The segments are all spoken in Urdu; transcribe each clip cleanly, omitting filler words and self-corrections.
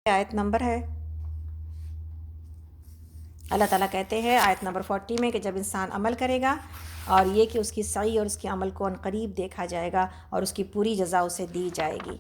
آیت نمبر ہے، اللہ تعالیٰ کہتے ہیں آیت نمبر 40 میں کہ جب انسان عمل کرے گا اور یہ کہ اس کی سعی اور اس کے عمل کو عنقریب دیکھا جائے گا اور اس کی پوری جزا اسے دی جائے گی،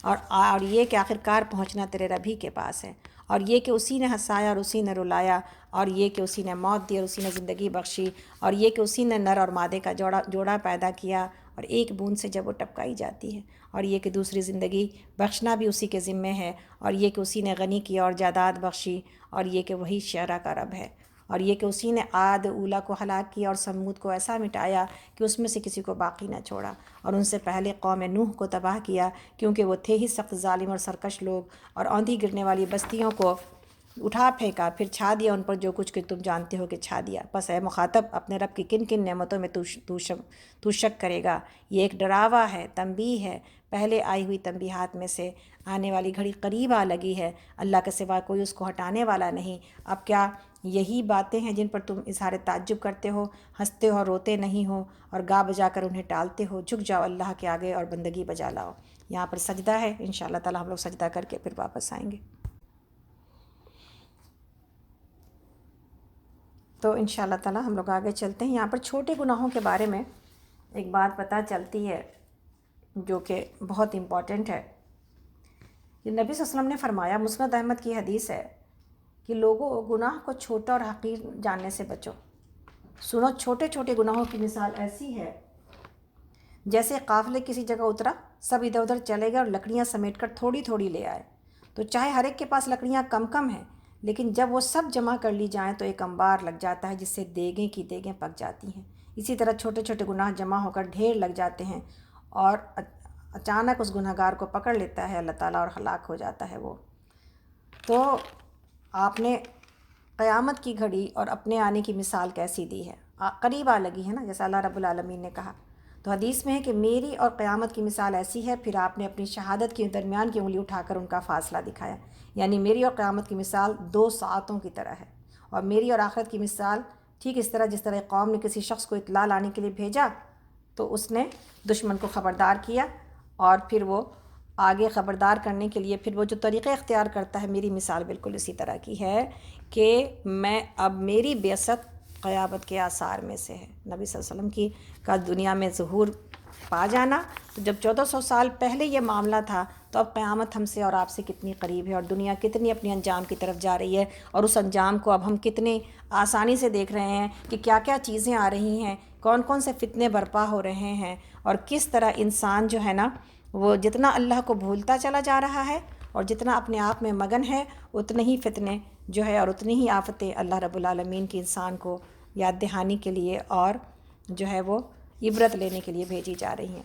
اور یہ کہ آخرکار پہنچنا تیرے رب ہی کے پاس ہے، اور یہ کہ اسی نے ہنسایا اور اسی نے رلایا، اور یہ کہ اسی نے موت دی اور اسی نے زندگی بخشی، اور یہ کہ اسی نے نر اور مادے کا جوڑا پیدا کیا، اور ایک بوند سے جب وہ ٹپکائی جاتی ہے، اور یہ کہ دوسری زندگی بخشنا بھی اسی کے ذمے ہے، اور یہ کہ اسی نے غنی کی اور جائیداد بخشی، اور یہ کہ وہی شعراء کا رب ہے، اور یہ کہ اسی نے عاد اولا کو ہلاک کیا اور سمود کو ایسا مٹایا کہ اس میں سے کسی کو باقی نہ چھوڑا، اور ان سے پہلے قوم نوح کو تباہ کیا کیونکہ وہ تھے ہی سخت ظالم اور سرکش لوگ، اور اوندھی گرنے والی بستیوں کو اٹھا پھینکا، پھر چھا دیا ان پر جو کچھ کہ تم جانتے ہو کہ چھا دیا۔ پس اے مخاطب، اپنے رب کی کن کن نعمتوں میں تو شک کرے گا؟ یہ ایک ڈراوا ہے، تنبیہ ہے، پہلے آئی ہوئی تنبیہات میں سے، آنے والی گھڑی قریب آ لگی ہے، اللہ کے سوا کوئی اس کو ہٹانے والا نہیں۔ اب کیا یہی باتیں ہیں جن پر تم اظہار تعجب کرتے ہو، ہنستے ہو اور روتے نہیں ہو، اور گا بجا کر انہیں ٹالتے ہو؟ جھک جاؤ اللہ کے آگے اور بندگی بجا لاؤ۔ یہاں پر سجدہ ہے، انشاءاللہ تعالی ہم لوگ سجدہ کر کے پھر واپس آئیں گے۔ تو انشاءاللہ تعالی ہم لوگ آگے چلتے ہیں۔ یہاں پر چھوٹے گناہوں کے بارے میں ایک بات پتہ چلتی ہے جو کہ بہت امپورٹنٹ ہے کہ نبی صلی اللہ علیہ وسلم نے فرمایا، مسند احمد کی حدیث ہے کہ لوگوں گناہ کو چھوٹا اور حقیر جاننے سے بچو۔ سنو، چھوٹے چھوٹے گناہوں کی مثال ایسی ہے جیسے قافلے کسی جگہ اترا، سب ادھر ادھر چلے گئے اور لکڑیاں سمیٹ کر تھوڑی تھوڑی لے آئے، تو چاہے ہر ایک کے پاس لکڑیاں کم کم ہیں، لیکن جب وہ سب جمع کر لی جائیں تو ایک انبار لگ جاتا ہے جس سے دیگیں کی دیگیں پک جاتی ہیں۔ اسی طرح چھوٹے چھوٹے گناہ جمع ہو کر ڈھیر لگ جاتے ہیں، اور اچانک اس گنہگار گار کو پکڑ لیتا ہے اللہ تعالیٰ اور ہلاک ہو جاتا ہے وہ۔ تو آپ نے قیامت کی گھڑی اور اپنے آنے کی مثال کیسی دی ہے؟ قریب آ لگی ہے نا، جیسا اللہ رب العالمین نے کہا۔ تو حدیث میں ہے کہ میری اور قیامت کی مثال ایسی ہے، پھر آپ نے اپنی شہادت کے درمیان کی انگلی اٹھا کر ان کا فاصلہ دکھایا، یعنی میری اور قیامت کی مثال 2 ساعتوں کی طرح ہے، اور میری اور آخرت کی مثال ٹھیک اس طرح جس طرح قوم نے کسی شخص کو اطلاع لانے کے لیے بھیجا تو اس نے دشمن کو خبردار کیا، اور پھر وہ آگے خبردار کرنے کے لیے پھر وہ جو طریقے اختیار کرتا ہے، میری مثال بالکل اسی طرح کی ہے کہ اب میری بعثت قیامت کے آثار میں سے ہے۔ نبی صلی اللہ علیہ وسلم کی کا دنیا میں ظہور پا جانا، تو جب 1400 سال پہلے یہ معاملہ تھا، تو اب قیامت ہم سے اور آپ سے کتنی قریب ہے، اور دنیا کتنی اپنی انجام کی طرف جا رہی ہے، اور اس انجام کو اب ہم کتنے آسانی سے دیکھ رہے ہیں کہ کیا کیا چیزیں آ رہی ہیں، کون کون سے فتنے برپا ہو رہے ہیں، اور کس طرح انسان جو ہے نا وہ جتنا اللہ کو بھولتا چلا جا رہا ہے اور جتنا اپنے آپ میں مگن ہے، اتنے ہی فتنے جو ہے اور اتنی ہی آفتیں اللہ رب العالمین کی انسان کو یاد دہانی کے لیے اور جو ہے وہ عبرت لینے کے لیے بھیجی جا رہی ہیں۔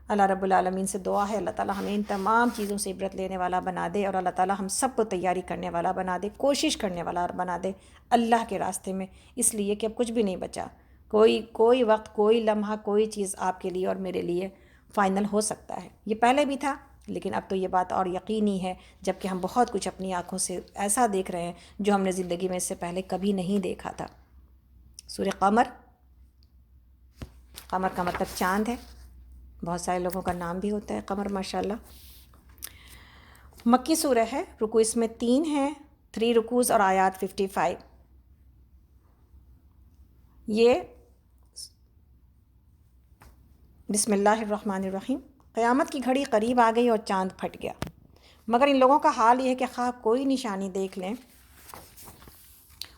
اللہ رب العالمین سے دعا ہے اللہ تعالیٰ ہمیں ان تمام چیزوں سے عبرت لینے والا بنا دے، اور اللہ تعالیٰ ہم سب کو تیاری کرنے والا بنا دے، کوشش کرنے والا بنا دے اللہ کے راستے میں، اس لیے کہ اب کچھ بھی نہیں بچا، کوئی وقت، کوئی لمحہ، کوئی چیز آپ کے لیے اور میرے لیے فائنل ہو سکتا ہے۔ یہ پہلے بھی تھا، لیکن اب تو یہ بات اور یقینی ہے، جب کہ ہم بہت کچھ اپنی آنکھوں سے ایسا دیکھ رہے ہیں جو ہم نے زندگی میں اس سے پہلے کبھی نہیں دیکھا تھا۔ سورہ قمر، قمر کا مطلب چاند ہے، بہت سارے لوگوں کا نام بھی ہوتا ہے قمر ماشاءاللہ۔ مکی سورہ ہے، رکو اس میں 3 ہیں، 3 رکوز اور آیات 55۔ یہ بسم اللہ الرحمن الرحیم۔ قیامت کی گھڑی قریب آ گئی اور چاند پھٹ گیا، مگر ان لوگوں کا حال یہ ہے کہ خواہ کوئی نشانی دیکھ لیں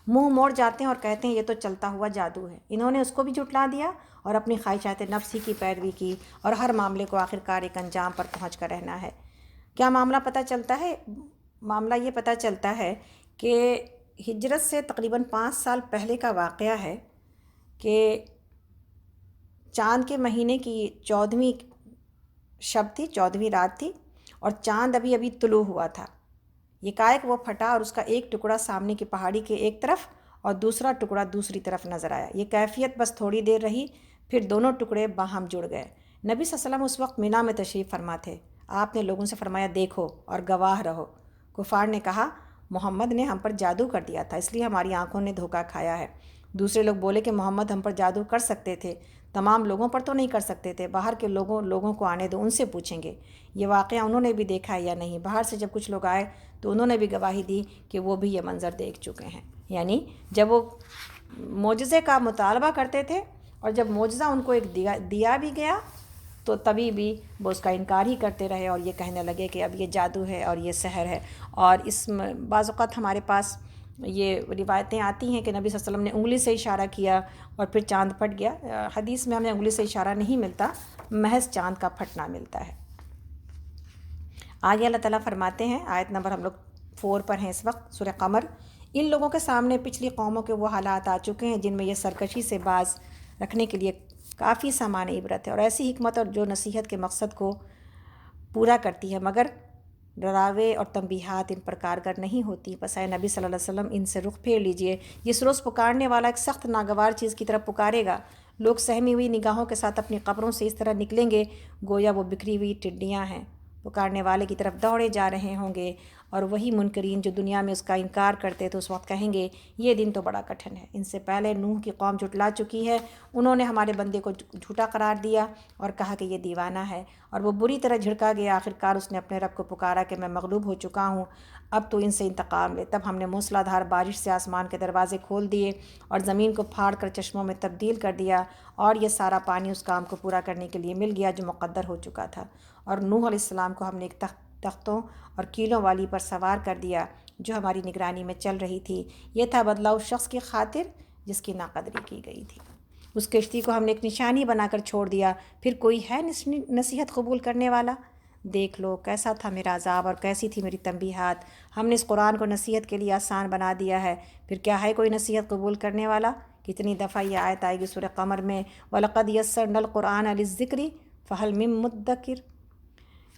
منہ موڑ جاتے ہیں اور کہتے ہیں یہ تو چلتا ہوا جادو ہے۔ انہوں نے اس کو بھی جھٹلا دیا اور اپنی خواہشات نفس ہی کی پیروی کی، اور ہر معاملے کو آخرکار ایک انجام پر پہنچ کر رہنا ہے۔ کیا معاملہ پتہ چلتا ہے؟ معاملہ یہ پتہ چلتا ہے کہ ہجرت سے تقریباً 5 سال پہلے کا واقعہ ہے کہ چاند کے مہینے کی 14ویں شب تھی، 14ویں رات تھی، اور چاند ابھی ابھی طلوع ہوا تھا۔ یکایک وہ پھٹا اور اس کا ایک ٹکڑا سامنے کی پہاڑی کے ایک طرف اور دوسرا ٹکڑا دوسری طرف نظر آیا۔ یہ کیفیت بس تھوڑی دیر رہی، پھر دونوں ٹکڑے باہم جڑ گئے۔ نبی صلی اللہ علیہ وسلم اس وقت مینا میں تشریف فرما تھے۔ آپ نے لوگوں سے فرمایا دیکھو اور گواہ رہو۔ کفار نے کہا محمد نے ہم پر جادو کر دیا تھا، اس لیے ہماری آنکھوں نے دھوکہ کھایا ہے۔ دوسرے لوگ بولے کہ محمد ہم پر جادو کر سکتے تھے تمام لوگوں پر تو نہیں کر سکتے تھے، باہر کے لوگوں کو آنے دو، ان سے پوچھیں گے یہ واقعہ انہوں نے بھی دیکھا ہے یا نہیں۔ باہر سے جب کچھ لوگ آئے تو انہوں نے بھی گواہی دی کہ وہ بھی یہ منظر دیکھ چکے ہیں۔ یعنی جب وہ معجزے کا مطالبہ کرتے تھے اور جب معجزہ ان کو ایک دیا بھی گیا تو تبھی بھی وہ اس کا انکار ہی کرتے رہے اور یہ کہنے لگے کہ اب یہ جادو ہے اور یہ سحر ہے۔ اور اس بعض اوقات ہمارے پاس یہ روایتیں آتی ہیں کہ نبی صلی اللہ علیہ وسلم نے انگلی سے اشارہ کیا اور پھر چاند پھٹ گیا۔ حدیث میں ہمیں انگلی سے اشارہ نہیں ملتا، محض چاند کا پھٹنا ملتا ہے۔ آگے اللہ تعالیٰ فرماتے ہیں، آیت نمبر ہم لوگ 4 پر ہیں اس وقت، سورہ قمر، ان لوگوں کے سامنے پچھلی قوموں کے وہ حالات آ چکے ہیں جن میں یہ سرکشی سے باز رکھنے کے لیے کافی سامان عبرت ہے اور ایسی حکمت اور جو نصیحت کے مقصد کو پورا کرتی ہے، مگر ڈراوے اور تنبیہات ان پر کارگر نہیں ہوتی۔ پس اے نبی صلی اللہ علیہ وسلم ان سے رخ پھیر لیجئے، جس روز پکارنے والا ایک سخت ناگوار چیز کی طرف پکارے گا، لوگ سہمی ہوئی نگاہوں کے ساتھ اپنی قبروں سے اس طرح نکلیں گے گویا وہ بکھری ہوئی ٹڈیاں ہیں، پکارنے والے کی طرف دوڑے جا رہے ہوں گے، اور وہی منکرین جو دنیا میں اس کا انکار کرتے تو اس وقت کہیں گے یہ دن تو بڑا کٹھن ہے۔ ان سے پہلے نوح کی قوم جھٹلا چکی ہے، انہوں نے ہمارے بندے کو جھوٹا قرار دیا اور کہا کہ یہ دیوانہ ہے، اور وہ بری طرح جھڑکا گیا، آخرکار اس نے اپنے رب کو پکارا کہ میں مغلوب ہو چکا ہوں، اب تو ان سے انتقام لے۔ تب ہم نے موسلا دھار بارش سے آسمان کے دروازے کھول دیے اور زمین کو پھاڑ کر چشموں میں تبدیل کر دیا، اور یہ سارا پانی اس کام کو پورا کرنے کے لیے مل گیا جو مقدر ہو چکا تھا۔ اور نوح علیہ السلام کو ہم نے ایک تختوں اور کیلوں والی پر سوار کر دیا جو ہماری نگرانی میں چل رہی تھی، یہ تھا بدلہ اس شخص کی خاطر جس کی ناقدری کی گئی تھی۔ اس کشتی کو ہم نے ایک نشانی بنا کر چھوڑ دیا، پھر کوئی ہے نصیحت قبول کرنے والا؟ دیکھ لو کیسا تھا میرا عذاب اور کیسی تھی میری تنبیہات، ہم نے اس قرآن کو نصیحت کے لیے آسان بنا دیا ہے، پھر کیا ہے کوئی نصیحت قبول کرنے والا؟ کتنی دفعہ یہ آیت آئے گی سورہ قمر میں، وَلَقَدْ يَسَّرْنَا الْقُرْآنَ لِلذِّكْرِ فَهَلْ مِن مُدَّكِرٍ،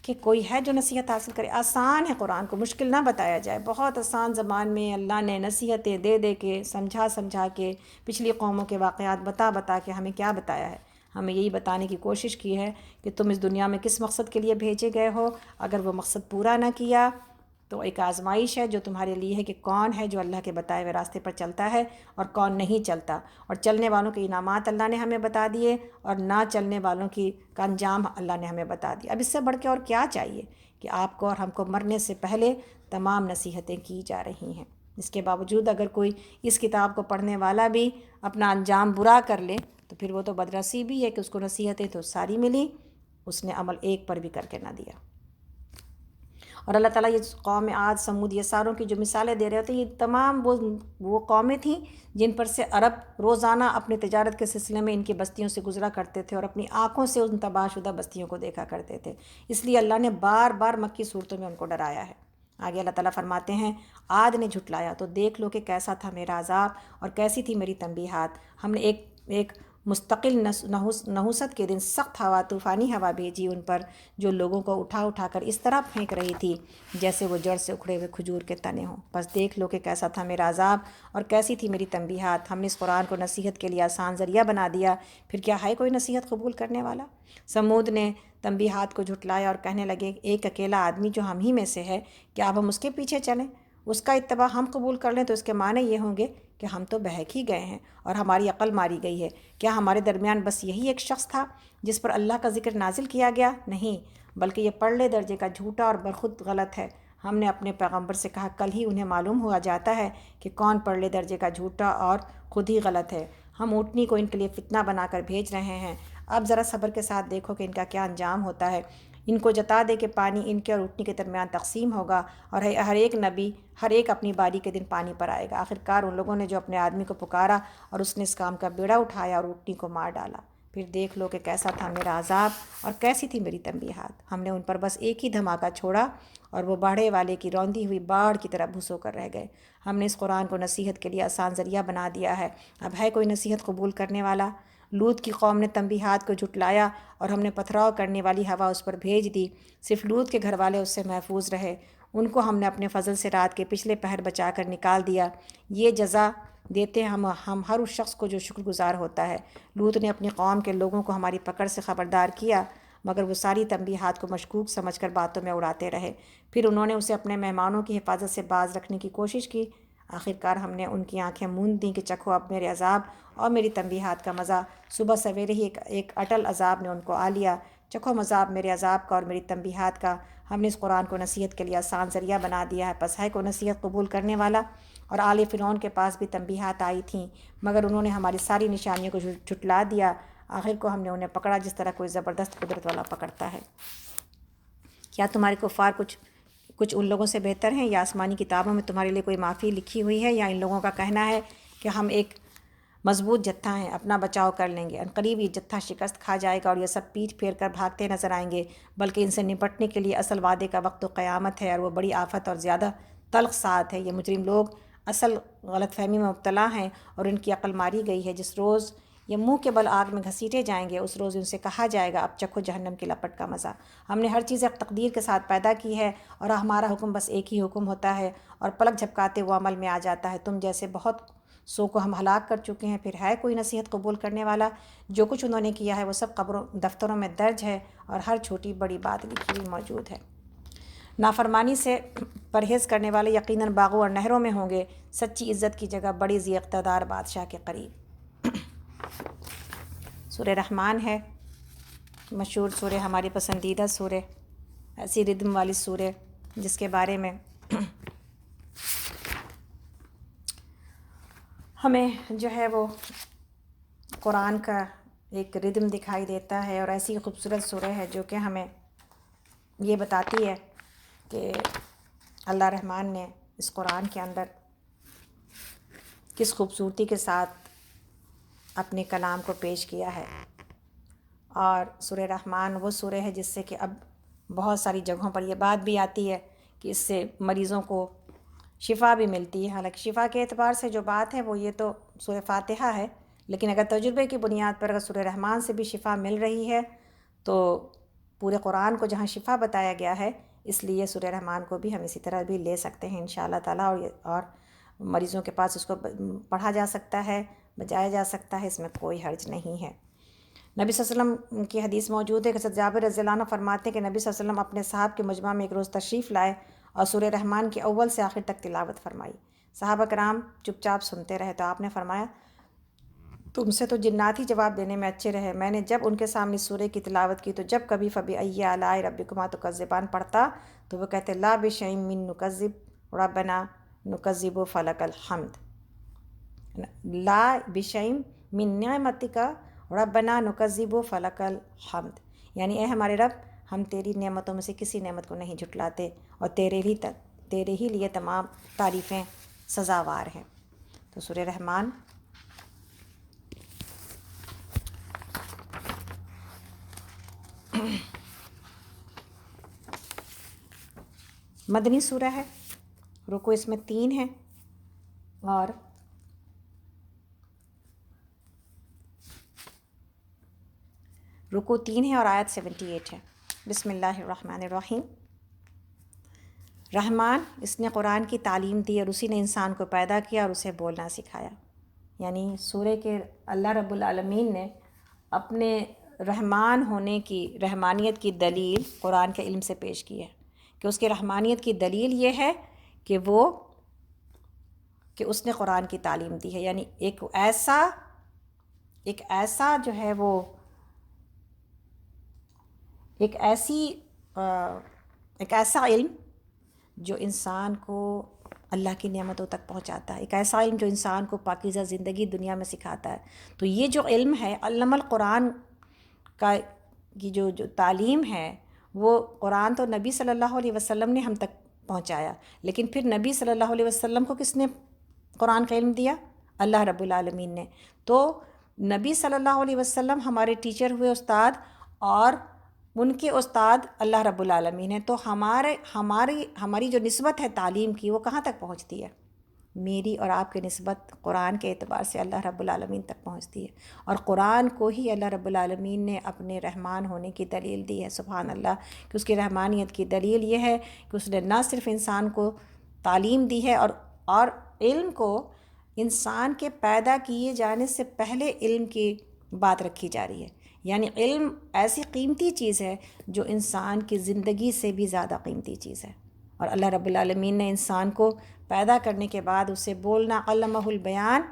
کہ کوئی ہے جو نصیحت حاصل کرے۔ آسان ہے قرآن کو، مشکل نہ بتایا جائے، بہت آسان زبان میں اللہ نے نصیحتیں دے دے کے سمجھا کے پچھلی قوموں کے واقعات بتا کے ہمیں کیا بتایا ہے؟ ہمیں یہی بتانے کی کوشش کی ہے کہ تم اس دنیا میں کس مقصد کے لیے بھیجے گئے ہو، اگر وہ مقصد پورا نہ کیا تو ایک آزمائش ہے جو تمہارے لیے ہے کہ کون ہے جو اللہ کے بتائے ہوئے راستے پر چلتا ہے اور کون نہیں چلتا، اور چلنے والوں کے انعامات اللہ نے ہمیں بتا دیے اور نہ چلنے والوں کا انجام اللہ نے ہمیں بتا دیا۔ اب اس سے بڑھ کے اور کیا چاہیے کہ آپ کو اور ہم کو مرنے سے پہلے تمام نصیحتیں کی جا رہی ہیں۔ اس کے باوجود اگر کوئی اس کتاب کو پڑھنے والا بھی اپنا انجام برا کر لے تو پھر وہ تو بدنصیبی ہے کہ اس کو نصیحتیں تو ساری ملی، اس نے عمل ایک پر بھی کر کے نہ دیا۔ اور اللہ تعالیٰ یہ قوم عاد سمود یہ ساروں کی جو مثالیں دے رہے ہوتے ہیں، یہ تمام وہ قومیں تھیں جن پر سے عرب روزانہ اپنے تجارت کے سلسلے میں ان کی بستیوں سے گزرا کرتے تھے اور اپنی آنکھوں سے ان تباہ شدہ بستیوں کو دیکھا کرتے تھے، اس لیے اللہ نے بار بار مکی صورتوں میں ان کو ڈرایا ہے۔ آگے اللہ تعالیٰ فرماتے ہیں، عاد نے جھٹلایا تو دیکھ لو کہ کیسا تھا میرا عذاب اور کیسی تھی میری تنبیہات، ہم نے ایک مستقل نحوست کے دن سخت ہوا، طوفانی ہوا بھیجی ان پر جو لوگوں کو اٹھا کر اس طرح پھینک رہی تھی جیسے وہ جڑ سے اکھڑے ہوئے کھجور کے تنے ہوں۔ بس دیکھ لو کہ کیسا تھا میرا عذاب اور کیسی تھی میری تنبیہات، ہم نے اس قرآن کو نصیحت کے لیے آسان ذریعہ بنا دیا، پھر کیا ہے کوئی نصیحت قبول کرنے والا؟ سمود نے تنبیہات کو جھٹلایا اور کہنے لگے ایک اکیلا آدمی جو ہم ہی میں سے ہے، کیا اب ہم اس کے پیچھے چلیں، اس کا اتباع ہم قبول کر لیں تو اس کے معنی یہ ہوں گے کہ ہم تو بہک ہی گئے ہیں اور ہماری عقل ماری گئی ہے۔ کیا ہمارے درمیان بس یہی ایک شخص تھا جس پر اللہ کا ذکر نازل کیا گیا؟ نہیں، بلکہ یہ پرلے درجے کا جھوٹا اور برخود غلط ہے۔ ہم نے اپنے پیغمبر سے کہا کل ہی انہیں معلوم ہوا جاتا ہے کہ کون پرلے درجے کا جھوٹا اور خود ہی غلط ہے، ہم اونٹنی کو ان کے لیے فتنہ بنا کر بھیج رہے ہیں، اب ذرا صبر کے ساتھ دیکھو کہ ان کا کیا انجام ہوتا ہے۔ ان کو جتا دے کہ پانی ان کے اور اونٹنی کے درمیان تقسیم ہوگا اور ہر ایک نبی ہر ایک اپنی باری کے دن پانی پر آئے گا۔ آخرکار ان لوگوں نے جو اپنے آدمی کو پکارا اور اس نے اس کام کا بیڑا اٹھایا اور اونٹنی کو مار ڈالا، پھر دیکھ لو کہ کیسا تھا میرا عذاب اور کیسی تھی میری تنبیہات، ہم نے ان پر بس ایک ہی دھماکہ چھوڑا اور وہ باڑھے والے کی روندی ہوئی باڑھ کی طرح بھسو کر رہ گئے۔ ہم نے اس قرآن کو نصیحت کے لیے آسان ذریعہ بنا دیا ہے، اب ہے کوئی نصیحت قبول کرنے والا؟ لوط کی قوم نے تنبیہات کو جھٹلایا اور ہم نے پتھراؤ کرنے والی ہوا اس پر بھیج دی، صرف لوط کے گھر والے اس سے محفوظ رہے، ان کو ہم نے اپنے فضل سے رات کے پچھلے پہر بچا کر نکال دیا، یہ جزا دیتے ہیں ہم ہر اس شخص کو جو شکر گزار ہوتا ہے۔ لوط نے اپنی قوم کے لوگوں کو ہماری پکڑ سے خبردار کیا مگر وہ ساری تنبیہات کو مشکوک سمجھ کر باتوں میں اڑاتے رہے، پھر انہوں نے اسے اپنے مہمانوں کی حفاظت سے باز رکھنے کی کوشش کی، آخرکار ہم نے ان کی آنکھیں موند دیں کہ چکھو اب میرے عذاب اور میری تنبیہات کا مزہ، صبح سویرے ہی ایک اٹل عذاب نے ان کو آ لیا، چکھو مذاب میرے عذاب کا اور میری تنبیہات کا۔ ہم نے اس قرآن کو نصیحت کے لیے آسان ذریعہ بنا دیا ہے، پس ہے کو نصیحت قبول کرنے والا۔ اور آل فرعون کے پاس بھی تنبیہات آئی تھیں، مگر انہوں نے ہماری ساری نشانیوں کو جھٹلا دیا، آخر کو ہم نے انہیں پکڑا جس طرح کوئی زبردست قدرت والا پکڑتا ہے۔ کیا تمہارے کفار کچھ ان لوگوں سے بہتر ہیں، یا آسمانی کتابوں میں تمہارے لیے کوئی معافی لکھی ہوئی ہے، یا ان لوگوں کا کہنا ہے کہ ہم ایک مضبوط جتھا ہیں، اپنا بچاؤ کر لیں گے، عنقریب یہ جتھا شکست کھا جائے گا اور یہ سب پیٹھ پھیر کر بھاگتے نظر آئیں گے، بلکہ ان سے نپٹنے کے لیے اصل وعدے کا وقت و قیامت ہے، اور وہ بڑی آفت اور زیادہ تلخ ساعت ہے۔ یہ مجرم لوگ اصل غلط فہمی میں مبتلا ہیں اور ان کی عقل ماری گئی ہے۔ جس روز یہ منہ کے بل آگ میں گھسیٹے جائیں گے، اس روز ان سے کہا جائے گا اب چکھو جہنم کی لپٹ کا مزہ۔ ہم نے ہر چیز ایک تقدیر کے ساتھ پیدا کی ہے، اور ہمارا حکم بس ایک ہی حکم ہوتا ہے، اور پلک جھپکاتے وہ عمل میں آ جاتا ہے۔ تم جیسے بہت سو کو ہم ہلاک کر چکے ہیں، پھر ہے کوئی نصیحت قبول کرنے والا؟ جو کچھ انہوں نے کیا ہے وہ سب قبروں دفتروں میں درج ہے، اور ہر چھوٹی بڑی بات لکھی ہوئی موجود ہے۔ نافرمانی سے پرہیز کرنے والے یقیناً باغوں اور نہروں میں ہوں گے، سچی عزت کی جگہ بڑی ذی اقتدار بادشاہ کے قریب۔ سورہ رحمان ہے، مشہور سورہ، ہماری پسندیدہ سورہ، ایسی ردم والی سورہ جس کے بارے میں ہمیں جو ہے وہ قرآن کا ایک ردم دکھائی دیتا ہے، اور ایسی خوبصورت سورہ ہے جو کہ ہمیں یہ بتاتی ہے کہ اللہ رحمان نے اس قرآن کے اندر کس خوبصورتی کے ساتھ اپنے کلام کو پیش کیا ہے۔ اور سورہ رحمان وہ سورہ ہے جس سے کہ اب بہت ساری جگہوں پر یہ بات بھی آتی ہے کہ اس سے مریضوں کو شفا بھی ملتی ہے۔ حالانکہ شفا کے اعتبار سے جو بات ہے وہ یہ تو سورہ فاتحہ ہے، لیکن اگر تجربے کی بنیاد پر اگر سورہ رحمان سے بھی شفا مل رہی ہے تو پورے قرآن کو جہاں شفا بتایا گیا ہے، اس لیے سورہ رحمان کو بھی ہم اسی طرح بھی لے سکتے ہیں انشاءاللہ تعالیٰ، اور مریضوں کے پاس اس کو پڑھا جا سکتا ہے، بجایا جا سکتا ہے، اس میں کوئی حرج نہیں ہے۔ نبی صلی اللہ علیہ وسلم کی حدیث موجود ہے کہ حضرت جابر رضی اللہ عنہ فرماتے ہیں کہ نبی صلی اللہ علیہ وسلم اپنے صحابہ کے مجمع میں ایک روز تشریف لائے اور سورہ رحمان کی اول سے آخر تک تلاوت فرمائی۔ صحابہ کرام چپ چاپ سنتے رہے تو آپ نے فرمایا تم سے تو جنات ہی جواب دینے میں اچھے رہے۔ میں نے جب ان کے سامنے سورہ کی تلاوت کی تو جب کبھی فبأي آلاء ربكما تكذبان پڑھتا تو وہ کہتے لا بشيء من نكذب ربنا نكذب فلك الحمد، لا بشيء من نعمتك ربنا نكذب فلك الحمد، یعنی اے ہمارے رب ہم تیری نعمتوں میں سے کسی نعمت کو نہیں جھٹلاتے، اور تیرے ہی لیے تمام تعریفیں سزاوار ہیں۔ تو سورہ رحمان مدنی سورہ ہے، رکوع اس میں 3 ہیں، اور رکوع 3 ہے اور آیت 78 ہے۔ بسم اللہ الرحمن الرحیم۔ رحمان، اس نے قرآن کی تعلیم دی اور اسی نے انسان کو پیدا کیا اور اسے بولنا سکھایا۔ یعنی سورہ کے اللہ رب العالمین نے اپنے رحمان ہونے کی، رحمانیت کی دلیل قرآن کے علم سے پیش کی ہے، کہ اس کی رحمانیت کی دلیل یہ ہے کہ اس نے قرآن کی تعلیم دی ہے۔ یعنی ایک ایسا جو ہے وہ ایک ایسا علم جو انسان کو اللہ کی نعمتوں تک پہنچاتا ہے، ایک ایسا علم جو انسان کو پاکیزہ زندگی دنیا میں سکھاتا ہے۔ تو یہ جو علم ہے علم القرآن کا، کی جو تعلیم ہے، وہ قرآن تو نبی صلی اللہ علیہ وسلم نے ہم تک پہنچایا، لیکن پھر نبی صلی اللہ علیہ وسلم کو کس نے قرآن کا علم دیا؟ اللہ رب العالمین نے۔ تو نبی صلی اللہ علیہ وسلم ہمارے ٹیچر ہوئے، استاد، اور ان کے استاد اللہ رب العالمین ہیں۔ تو ہماری جو نسبت ہے تعلیم کی وہ کہاں تک پہنچتی ہے؟ میری اور آپ کی نسبت قرآن کے اعتبار سے اللہ رب العالمین تک پہنچتی ہے، اور قرآن کو ہی اللہ رب العالمین نے اپنے رحمان ہونے کی دلیل دی ہے۔ سبحان اللہ، کہ اس کی رحمانیت کی دلیل یہ ہے کہ اس نے نہ صرف انسان کو تعلیم دی ہے، اور علم کو انسان کے پیدا کیے جانے سے پہلے علم کی بات رکھی جا رہی ہے۔ یعنی علم ایسی قیمتی چیز ہے جو انسان کی زندگی سے بھی زیادہ قیمتی چیز ہے، اور اللہ رب العالمین نے انسان کو پیدا کرنے کے بعد اسے بولنا، علمہ البیان،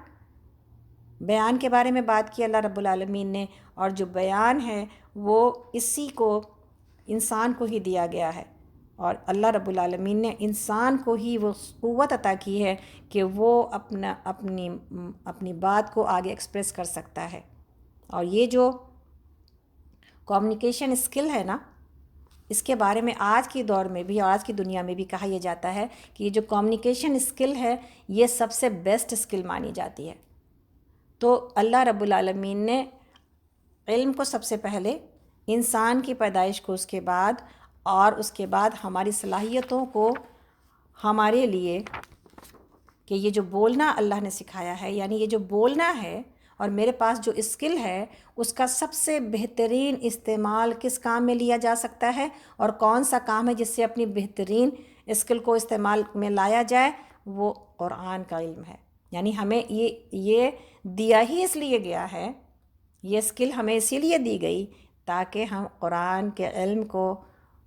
بیان کے بارے میں بات کی اللہ رب العالمین نے، اور جو بیان ہے وہ اسی کو انسان کو ہی دیا گیا ہے، اور اللہ رب العالمین نے انسان کو ہی وہ قوت عطا کی ہے کہ وہ اپنی بات کو آگے ایکسپریس کر سکتا ہے۔ اور یہ جو کمیونیکیشن اسکل ہے نا، اس کے بارے میں آج کے دور میں بھی اور آج کی دنیا میں بھی کہا یہ جاتا ہے کہ یہ جو کمیونیکیشن اسکل ہے یہ سب سے بیسٹ اسکل مانی جاتی ہے۔ تو اللہ رب العالمین نے علم کو سب سے پہلے، انسان کی پیدائش کو اس کے بعد، اور اس کے بعد ہماری صلاحیتوں کو ہمارے لیے کہ یہ جو بولنا اللہ نے سکھایا ہے، یعنی یہ جو بولنا ہے اور میرے پاس جو اسکل ہے اس کا سب سے بہترین استعمال کس کام میں لیا جا سکتا ہے، اور کون سا کام ہے جس سے اپنی بہترین اسکل کو استعمال میں لایا جائے، وہ قرآن کا علم ہے۔ یعنی ہمیں یہ دیا ہی اس لیے گیا ہے، یہ اسکل ہمیں اسی لیے دی گئی تاکہ ہم قرآن کے علم کو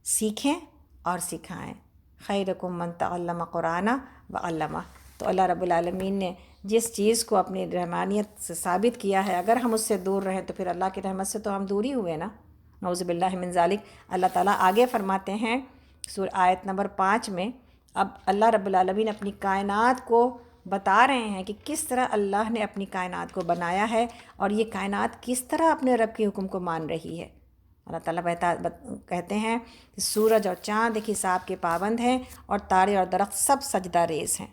سیکھیں اور سکھائیں۔ خیرکم من تعلم قرآن وعلمہ۔ تو اللہ رب العالمین نے جس چیز کو اپنی رحمانیت سے ثابت کیا ہے، اگر ہم اس سے دور رہیں تو پھر اللہ کی رحمت سے تو ہم دور ہی ہوئے نا، نعوذ باللہ من ذالک۔ اللہ تعالیٰ آگے فرماتے ہیں سورہ آیت نمبر 5 میں، اب اللہ رب العالمین اپنی کائنات کو بتا رہے ہیں کہ کس طرح اللہ نے اپنی کائنات کو بنایا ہے اور یہ کائنات کس طرح اپنے رب کے حکم کو مان رہی ہے۔ اللہ تعالیٰ کہتے ہیں کہ سورج اور چاند ایک حساب کے پابند ہیں، اور تارے اور درخت سب سجدہ ریز ہیں۔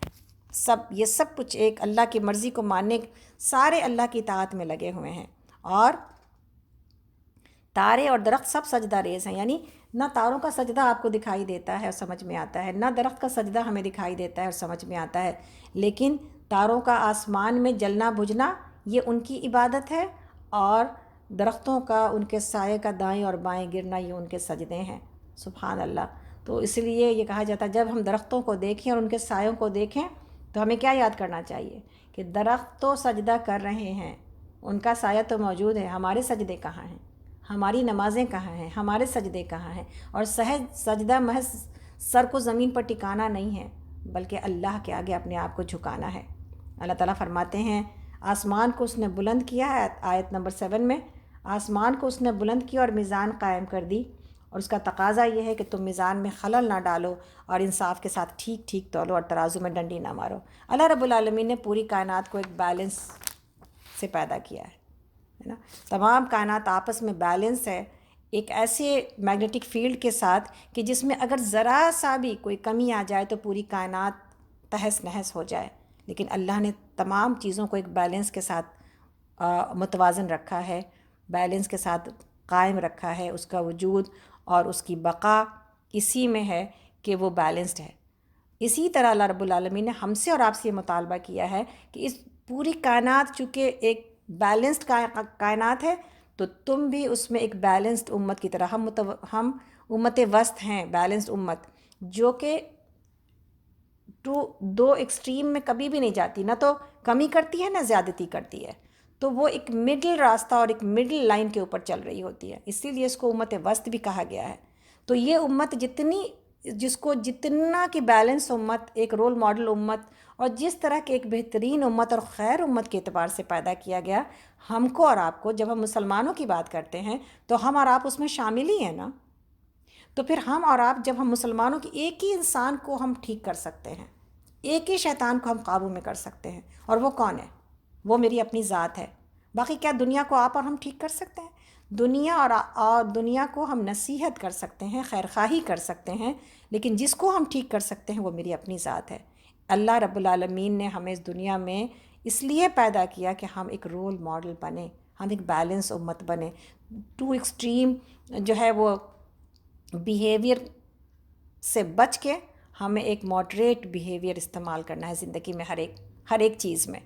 یہ سب کچھ ایک اللہ کی مرضی کو ماننے، سارے اللہ کی اطاعت میں لگے ہوئے ہیں، اور تارے اور درخت سب سجدہ ریز ہیں، یعنی نہ تاروں کا سجدہ آپ کو دکھائی دیتا ہے اور سمجھ میں آتا ہے، نہ درخت کا سجدہ ہمیں دکھائی دیتا ہے اور سمجھ میں آتا ہے، لیکن تاروں کا آسمان میں جلنا بجھنا یہ ان کی عبادت ہے، اور درختوں کا ان کے سائے کا دائیں اور بائیں گرنا یہ ان کے سجدے ہیں۔ سبحان اللہ۔ تو اس لیے یہ کہا جاتا ہے جب ہم درختوں کو دیکھیں اور ان کے سایوں کو دیکھیں تو ہمیں کیا یاد کرنا چاہیے کہ درخت تو سجدہ کر رہے ہیں، ان کا سایہ تو موجود ہے، ہمارے سجدے کہاں ہیں، ہماری نمازیں کہاں ہیں، ہمارے سجدے کہاں ہیں؟ اور سجدہ محض سر کو زمین پر ٹکانا نہیں ہے بلکہ اللہ کے آگے اپنے آپ کو جھکانا ہے۔ اللہ تعالیٰ فرماتے ہیں آسمان کو اس نے بلند کیا ہے، آیت نمبر 7 میں، آسمان کو اس نے بلند کیا اور میزان قائم کر دی، اور اس کا تقاضا یہ ہے کہ تم میزان میں خلل نہ ڈالو اور انصاف کے ساتھ ٹھیک ٹھیک تولو اور ترازو میں ڈنڈی نہ مارو۔ اللہ رب العالمین نے پوری کائنات کو ایک بیلنس سے پیدا کیا ہے نا، تمام کائنات آپس میں بیلنس ہے، ایک ایسے میگنیٹک فیلڈ کے ساتھ کہ جس میں اگر ذرا سا بھی کوئی کمی آ جائے تو پوری کائنات تہس نہس ہو جائے، لیکن اللہ نے تمام چیزوں کو ایک بیلنس کے ساتھ متوازن رکھا ہے، بیلنس کے ساتھ قائم رکھا ہے۔ اس کا وجود اور اس کی بقا اسی میں ہے کہ وہ بیلنسڈ ہے۔ اسی طرح اللہ رب العالمین نے ہم سے اور آپ سے یہ مطالبہ کیا ہے کہ اس پوری کائنات چونکہ ایک بیلنسڈ کائنات ہے تو تم بھی اس میں ایک بیلنسڈ امت کی طرح، ہم امت وسط ہیں، بیلنسڈ امت جو کہ دو ایکسٹریم میں کبھی بھی نہیں جاتی، نہ تو کمی کرتی ہے نہ زیادتی کرتی ہے، تو وہ ایک مڈل راستہ اور ایک مڈل لائن کے اوپر چل رہی ہوتی ہے، اسی لیے اس کو امت وسط بھی کہا گیا ہے۔ تو یہ امت جس کو جتنا کہ بیلنس امت، ایک رول ماڈل امت، اور جس طرح کے ایک بہترین امت اور خیر امت کے اعتبار سے پیدا کیا گیا، ہم کو اور آپ کو، جب ہم مسلمانوں کی بات کرتے ہیں تو ہم اور آپ اس میں شامل ہی ہیں نا، تو پھر ہم اور آپ جب ہم مسلمانوں کی ایک ہی انسان کو ہم ٹھیک کر سکتے ہیں، ایک ہی شیطان کو ہم قابو میں کر سکتے ہیں، اور وہ کون ہے؟ وہ میری اپنی ذات ہے۔ باقی کیا دنیا کو آپ اور ہم ٹھیک کر سکتے ہیں؟ دنیا اور دنیا کو ہم نصیحت کر سکتے ہیں، خیرخواہی کر سکتے ہیں، لیکن جس کو ہم ٹھیک کر سکتے ہیں وہ میری اپنی ذات ہے۔ اللہ رب العالمین نے ہمیں اس دنیا میں اس لیے پیدا کیا کہ ہم ایک رول ماڈل بنیں، ہم ایک بیلنس امت بنیں، ٹو ایکسٹریم جو ہے وہ بیہیویئر سے بچ کے ہمیں ایک ماڈریٹ بیہیویئر استعمال کرنا ہے زندگی میں، ہر ایک چیز میں،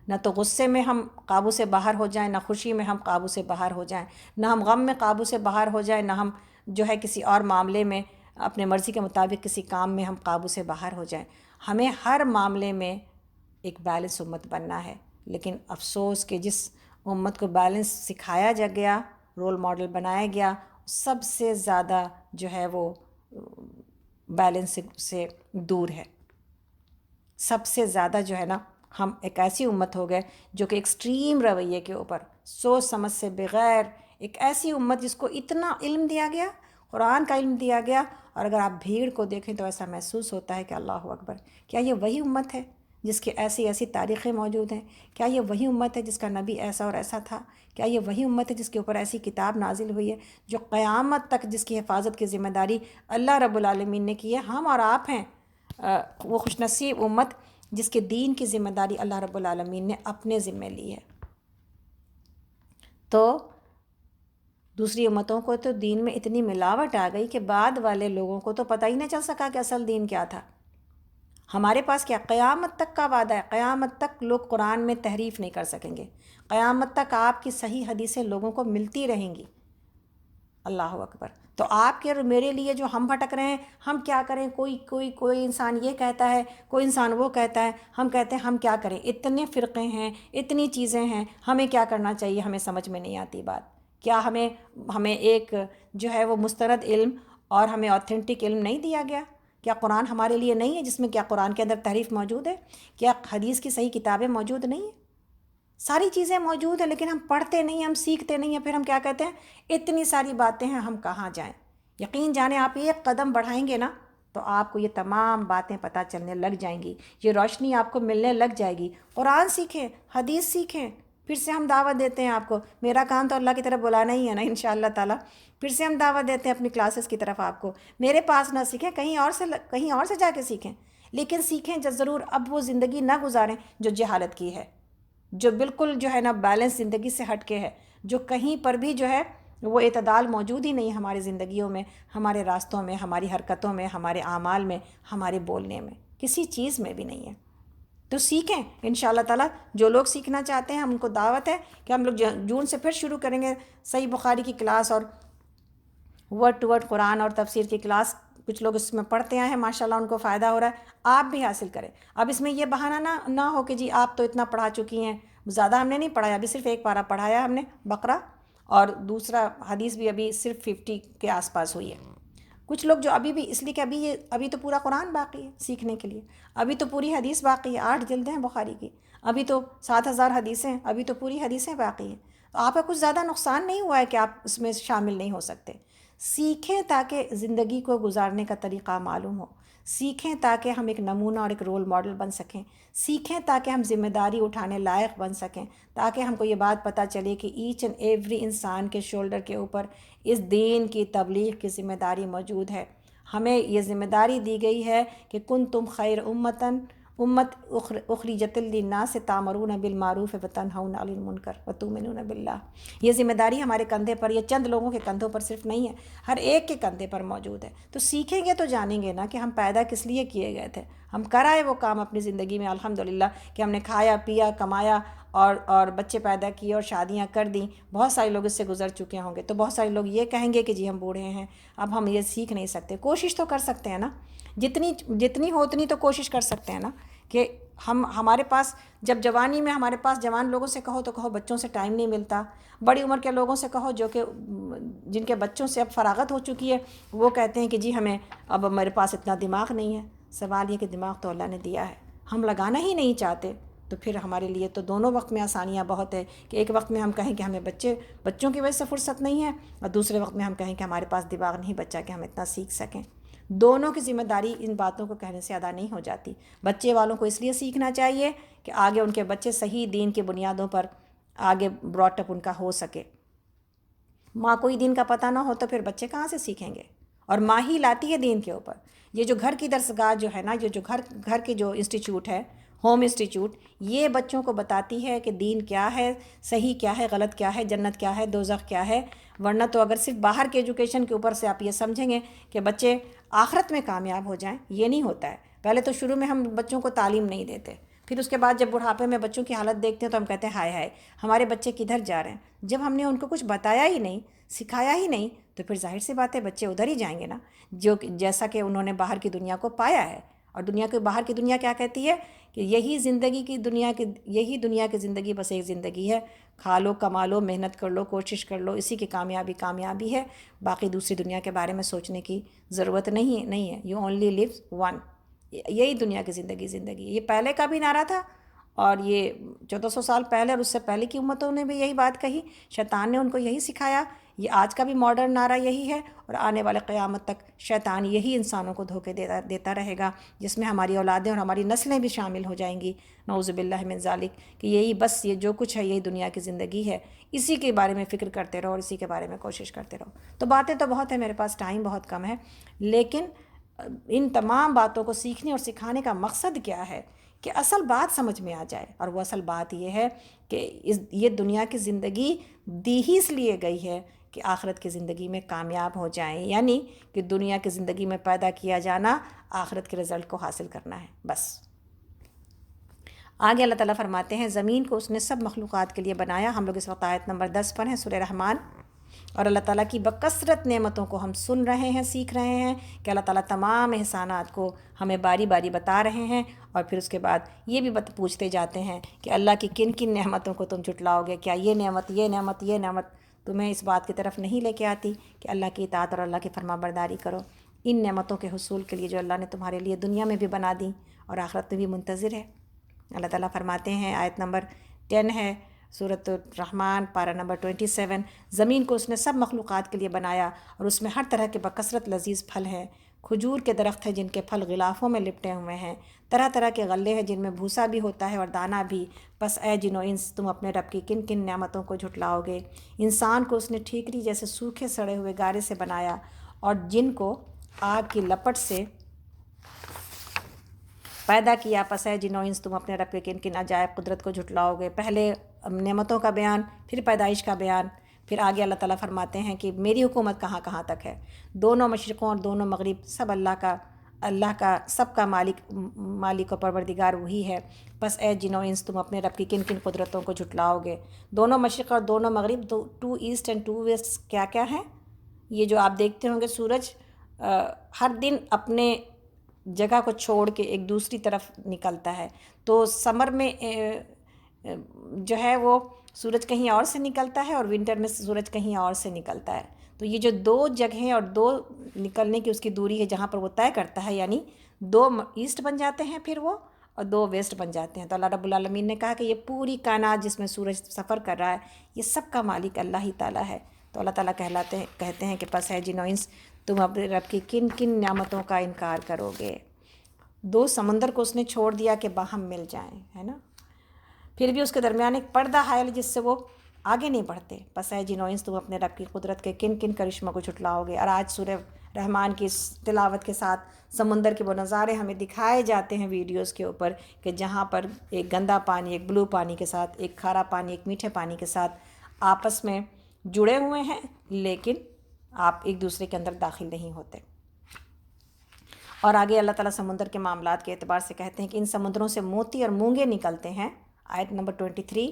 نہ تو غصے میں ہم قابو سے باہر ہو جائیں، نہ خوشی میں ہم قابو سے باہر ہو جائیں، نہ ہم غم میں قابو سے باہر ہو جائیں، نہ ہم جو ہے کسی اور معاملے میں اپنے مرضی کے مطابق کسی کام میں ہم قابو سے باہر ہو جائیں۔ ہمیں ہر معاملے میں ایک بیلنس امت بننا ہے، لیکن افسوس کہ جس امت کو بیلنس سکھایا جا گیا، رول ماڈل بنایا گیا، سب سے زیادہ جو ہے وہ بیلنس سے دور ہے۔ سب سے زیادہ جو ہے نا ہم ایک ایسی امت ہو گئے جو کہ ایکسٹریم رویے کے اوپر سوچ سمجھ سے بغیر، ایک ایسی امت جس کو اتنا علم دیا گیا، قرآن کا علم دیا گیا، اور اگر آپ بھیڑ کو دیکھیں تو ایسا محسوس ہوتا ہے کہ اللہ اکبر، کیا یہ وہی امت ہے جس کی ایسی ایسی تاریخیں موجود ہیں؟ کیا یہ وہی امت ہے جس کا نبی ایسا اور ایسا تھا؟ کیا یہ وہی امت ہے جس کے اوپر ایسی کتاب نازل ہوئی ہے جو قیامت تک جس کی حفاظت کی ذمہ داری اللہ رب العالمین نے کی ہے؟ ہم اور آپ ہیں وہ خوش نصیب امت جس کے دین کی ذمہ داری اللہ رب العالمین نے اپنے ذمہ لی ہے۔ تو دوسری امتوں کو تو دین میں اتنی ملاوٹ آ گئی کہ بعد والے لوگوں کو تو پتہ ہی نہیں چل سکا کہ اصل دین کیا تھا۔ ہمارے پاس کیا قیامت تک کا وعدہ ہے، قیامت تک لوگ قرآن میں تحریف نہیں کر سکیں گے، قیامت تک آپ کی صحیح حدیثیں لوگوں کو ملتی رہیں گی۔ اللہ اکبر۔ تو آپ کے اور میرے لیے جو ہم بھٹک رہے ہیں، ہم کیا کریں؟ کوئی انسان یہ کہتا ہے، کوئی انسان وہ کہتا ہے، ہم کہتے ہیں ہم کیا کریں؟ اتنے فرقے ہیں، اتنی چیزیں ہیں، ہمیں کیا کرنا چاہیے؟ ہمیں سمجھ میں نہیں آتی بات۔ کیا ہمیں ایک جو ہے وہ مستند علم اور ہمیں اوتھینٹک علم نہیں دیا گیا؟ کیا قرآن ہمارے لیے نہیں ہے جس میں کیا قرآن کے اندر تحریف موجود ہے؟ کیا حدیث کی صحیح کتابیں موجود نہیں ہیں؟ ساری چیزیں موجود ہیں، لیکن ہم پڑھتے نہیں، ہم سیکھتے نہیں ہیں، پھر ہم کیا کہتے ہیں اتنی ساری باتیں ہیں، ہم کہاں جائیں؟ یقین جانیں آپ ایک قدم بڑھائیں گے نا تو آپ کو یہ تمام باتیں پتہ چلنے لگ جائیں گی، یہ روشنی آپ کو ملنے لگ جائے گی۔ قرآن سیکھیں، حدیث سیکھیں، پھر سے ہم دعوت دیتے ہیں آپ کو۔ میرا کام تو اللہ کی طرف بلانا ہی ہے نا انشاءاللہ تعالیٰ۔ پھر سے ہم دعوت دیتے ہیں اپنی کلاسز کی طرف آپ کو۔ میرے پاس نہ سیکھیں، کہیں اور سے جا کے سیکھیں، لیکن سیکھیں ضرور اب وہ زندگی نہ گزاریں جو جہالت کی ہے، جو بالکل جو ہے نا بیلنس زندگی سے ہٹ کے ہے، جو کہیں پر بھی جو ہے وہ اعتدال موجود ہی نہیں ہماری زندگیوں میں، ہمارے راستوں میں، ہماری حرکتوں میں، ہمارے اعمال میں، ہمارے بولنے میں، کسی چیز میں بھی نہیں ہے۔ تو سیکھیں انشاءاللہ تعالیٰ۔ جو لوگ سیکھنا چاہتے ہیں ہم کو دعوت ہے کہ ہم لوگ جون سے پھر شروع کریں گے صحیح بخاری کی کلاس اور ورڈ ٹو ورڈ قرآن اور تفسیر کی کلاس۔ کچھ لوگ اس میں پڑھتے آئے ہیں، ماشاءاللہ ان کو فائدہ ہو رہا ہے، آپ بھی حاصل کریں۔ اب اس میں یہ بہانہ نہ ہو کہ جی آپ تو اتنا پڑھا چکی ہیں، زیادہ ہم نے نہیں پڑھایا، ابھی صرف ایک پارہ پڑھایا ہم نے بقرہ، اور دوسرا حدیث بھی ابھی صرف 50 کے آس پاس ہوئی ہے۔ کچھ لوگ جو ابھی بھی، اس لیے کہ ابھی تو پورا قرآن باقی ہے سیکھنے کے لیے، ابھی تو پوری حدیث باقی ہے، 8 جلدیں ہیں بخاری کی، ابھی تو 7000 حدیثیں، ابھی تو پوری حدیثیں باقی ہیں۔ تو آپ کا کچھ زیادہ نقصان نہیں ہوا ہے کہ آپ اس میں شامل نہیں ہو سکتے۔ سیکھیں تاکہ زندگی کو گزارنے کا طریقہ معلوم ہو، سیکھیں تاکہ ہم ایک نمونہ اور ایک رول ماڈل بن سکیں، سیکھیں تاکہ ہم ذمہ داری اٹھانے لائق بن سکیں، تاکہ ہم کو یہ بات پتہ چلے کہ ایچ اینڈ ایوری انسان کے شولڈر کے اوپر اس دین کی تبلیغ کی ذمہ داری موجود ہے۔ ہمیں یہ ذمہ داری دی گئی ہے کہ کنتم خیر امت اخرجت للناس تأمرون بالمعروف وتنہون عن المنکر وتؤمنون باللہ۔ یہ ذمہ داری ہمارے کندھے پر، یہ چند لوگوں کے کندھوں پر صرف نہیں ہے، ہر ایک کے کندھے پر موجود ہے۔ تو سیکھیں گے تو جانیں گے نا کہ ہم پیدا کس لیے کیے گئے تھے، ہم کر آئے وہ کام اپنی زندگی میں الحمدللہ، کہ ہم نے کھایا پیا کمایا اور بچے پیدا کیے اور شادیاں کر دیں۔ بہت سارے لوگ اس سے گزر چکے ہوں گے، تو بہت سارے لوگ یہ کہیں گے کہ جی ہم بوڑھے ہیں، اب ہم یہ سیکھ نہیں سکتے۔ کوشش تو کر سکتے ہیں نا، جتنی ہو اتنی تو کوشش کر سکتے ہیں نا، کہ ہمارے پاس جب جوانی میں ہمارے پاس جوان لوگوں سے کہو تو کہو بچوں سے ٹائم نہیں ملتا، بڑی عمر کے لوگوں سے کہو جو کہ جن کے بچوں سے اب فراغت ہو چکی ہے، وہ کہتے ہیں کہ جی ہمیں اب میرے پاس اتنا دماغ نہیں ہے۔ سوال یہ کہ دماغ تو اللہ نے دیا ہے، ہم لگانا ہی نہیں چاہتے۔ تو پھر ہمارے لیے تو دونوں وقت میں آسانیاں بہت ہے کہ ایک وقت میں ہم کہیں کہ ہمیں بچوں کی وجہ سے فرصت نہیں ہے، اور دوسرے وقت میں ہم کہیں کہ ہمارے پاس دماغ نہیں بچا کہ ہم اتنا سیکھ سکیں۔ دونوں کی ذمہ داری ان باتوں کو کہنے سے ادا نہیں ہو جاتی۔ بچے والوں کو اس لیے سیکھنا چاہیے کہ آگے ان کے بچے صحیح دین کے بنیادوں پر آگے براٹ اپ ان کا ہو سکے۔ ماں کو ہی دین کا پتہ نہ ہو تو پھر بچے کہاں سے سیکھیں گے؟ اور ماں ہی لاتی ہے دین کے اوپر۔ یہ جو گھر کی درسگاہ جو ہے نا، یہ جو گھر کے جو انسٹیٹیوٹ ہے، ہوم انسٹیٹیوٹ، یہ بچوں کو بتاتی ہے کہ دین کیا ہے، صحیح کیا ہے، غلط کیا ہے، جنت کیا ہے، دوزخ کیا ہے۔ ورنہ تو اگر صرف باہر کے ایجوکیشن کے اوپر سے آپ یہ سمجھیں گے کہ بچے آخرت میں کامیاب ہو جائیں، یہ نہیں ہوتا ہے۔ پہلے تو شروع میں ہم بچوں کو تعلیم نہیں دیتے، پھر اس کے بعد جب بڑھاپے میں بچوں کی حالت دیکھتے ہیں تو ہم کہتے ہیں ہائے ہائے ہمارے بچے کدھر جا رہے ہیں۔ جب ہم نے ان کو کچھ بتایا ہی نہیں، سکھایا ہی نہیں، تو پھر ظاہر سی بات ہے بچے ادھر ہی جائیں گے نا، جیسا کہ انہوں نے باہر کی دنیا کو پایا ہے۔ اور دنیا کے باہر کی دنیا کیا کہتی ہے کہ یہی دنیا کی زندگی بس ایک زندگی ہے، کھا لو کما لو محنت کر لو کوشش کر لو، اسی کی کامیابی ہے، باقی دوسری دنیا کے بارے میں سوچنے کی ضرورت نہیں ہے. You only live one. یہی دنیا کی زندگی. یہ پہلے کا بھی نعرہ تھا اور یہ 1400 سال پہلے اور اس سے پہلے کی امتوں نے بھی یہی بات کہی، شیطان نے ان کو یہی سکھایا. یہ آج کا بھی ماڈرن نعرہ یہی ہے اور آنے والے قیامت تک شیطان یہی انسانوں کو دھوکے دیتا رہے گا، جس میں ہماری اولادیں اور ہماری نسلیں بھی شامل ہو جائیں گی. نعوذ باللہ من ذالک، کہ یہی بس یہ جو کچھ ہے یہی دنیا کی زندگی ہے، اسی کے بارے میں فکر کرتے رہو اور اسی کے بارے میں کوشش کرتے رہو. تو باتیں تو بہت ہیں، میرے پاس ٹائم بہت کم ہے، لیکن ان تمام باتوں کو سیکھنے اور سکھانے کا مقصد کیا ہے کہ اصل بات سمجھ میں آ جائے. اور وہ اصل بات یہ ہے کہ یہ دنیا کی زندگی دی ہی اس لیے گئی ہے کہ آخرت کی زندگی میں کامیاب ہو جائیں، یعنی کہ دنیا کی زندگی میں پیدا کیا جانا آخرت کے رزلٹ کو حاصل کرنا ہے بس. آگے اللہ تعالیٰ فرماتے ہیں زمین کو اس نے سب مخلوقات کے لیے بنایا. ہم لوگ اس وقت آیت نمبر 10 پر ہیں سورہ رحمان، اور اللہ تعالیٰ کی بکثرت نعمتوں کو ہم سن رہے ہیں، سیکھ رہے ہیں کہ اللہ تعالیٰ تمام احسانات کو ہمیں باری باری بتا رہے ہیں. اور پھر اس کے بعد یہ بھی پوچھتے جاتے ہیں کہ اللہ کی کن کن نعمتوں کو تم جھٹلاؤ گے، کیا یہ نعمت تمہیں اس بات کی طرف نہیں لے کے آتی کہ اللہ کی اطاعت اور اللہ کی فرما برداری کرو. ان نعمتوں کے حصول کے لیے جو اللہ نے تمہارے لیے دنیا میں بھی بنا دی اور آخرت میں بھی منتظر ہے. اللہ تعالیٰ فرماتے ہیں آیت نمبر 10 ہے سورۃ الرحمن پارہ نمبر 27، زمین کو اس نے سب مخلوقات کے لیے بنایا اور اس میں ہر طرح کے بکثرت لذیذ پھل ہیں. کھجور کے درخت ہیں جن کے پھل غلافوں میں لپٹے ہوئے ہیں، طرح طرح کے غلے ہیں جن میں بھوسا بھی ہوتا ہے اور دانہ بھی. پس اے جن و انس تم اپنے رب کی کن کن نعمتوں کو جھٹلاؤ گے. انسان کو اس نے ٹھیکری جیسے سوکھے سڑے ہوئے گارے سے بنایا اور جن کو آگ کی لپٹ سے پیدا کیا. پس ہے جن و انس تم اپنے رب کے کن کن عجائب قدرت کو جھٹلاؤ گے. پہلے نعمتوں کا بیان، پھر پیدائش کا بیان، پھر آگے اللہ تعالیٰ فرماتے ہیں کہ میری حکومت کہاں کہاں تک ہے. دونوں مشرقوں اور دونوں مغرب سب اللہ کا سب کا مالک و پروردگار وہی ہے. پس اے جن و انس تم اپنے رب کی کن کن قدرتوں کو جھٹلاؤ گے. دونوں مشرق اور دونوں مغرب، 2 ایسٹ اینڈ 2 ویسٹ کیا کیا ہیں؟ یہ جو آپ دیکھتے ہوں گے سورج ہر دن اپنے جگہ کو چھوڑ کے ایک دوسری طرف نکلتا ہے. تو سمر میں جو ہے وہ سورج کہیں اور سے نکلتا ہے اور ونٹر میں سورج کہیں اور سے نکلتا ہے. تو یہ جو 2 جگہیں اور 2 نکلنے کی اس کی دوری ہے جہاں پر وہ طے کرتا ہے، یعنی 2 ایسٹ بن جاتے ہیں پھر وہ اور 2 ویسٹ بن جاتے ہیں. تو اللہ رب العالمین نے کہا کہ یہ پوری کائنات جس میں سورج سفر کر رہا ہے یہ سب کا مالک اللہ ہی تعالیٰ ہے. تو اللہ تعالیٰ کہتے ہیں کہ پس ہے جن و انس تم اپنے رب کی کن کن نعمتوں کا انکار کرو گے. 2 سمندر کو اس نے چھوڑ دیا کہ باہم مل جائیں، ہے نا، پھر بھی اس کے درمیان ایک پردہ حائل جس سے وہ آگے نہیں بڑھتے. پس اے جن و انس تم اپنے رب کی قدرت کے کن کن کرشموں کو جھٹلاؤ گے. اور آج سورہ رحمان کی تلاوت کے ساتھ سمندر کے وہ نظارے ہمیں دکھائے جاتے ہیں ویڈیوز کے اوپر کہ جہاں پر ایک گندا پانی ایک بلو پانی کے ساتھ، ایک کھارا پانی ایک میٹھے پانی کے ساتھ آپس میں جڑے ہوئے ہیں، لیکن آپ ایک دوسرے کے اندر داخل نہیں ہوتے. اور آگے اللہ تعالیٰ سمندر کے معاملات کے اعتبار سے کہتے ہیں کہ ان سمندروں سے موتی اور مونگے نکلتے ہیں. آیت نمبر 22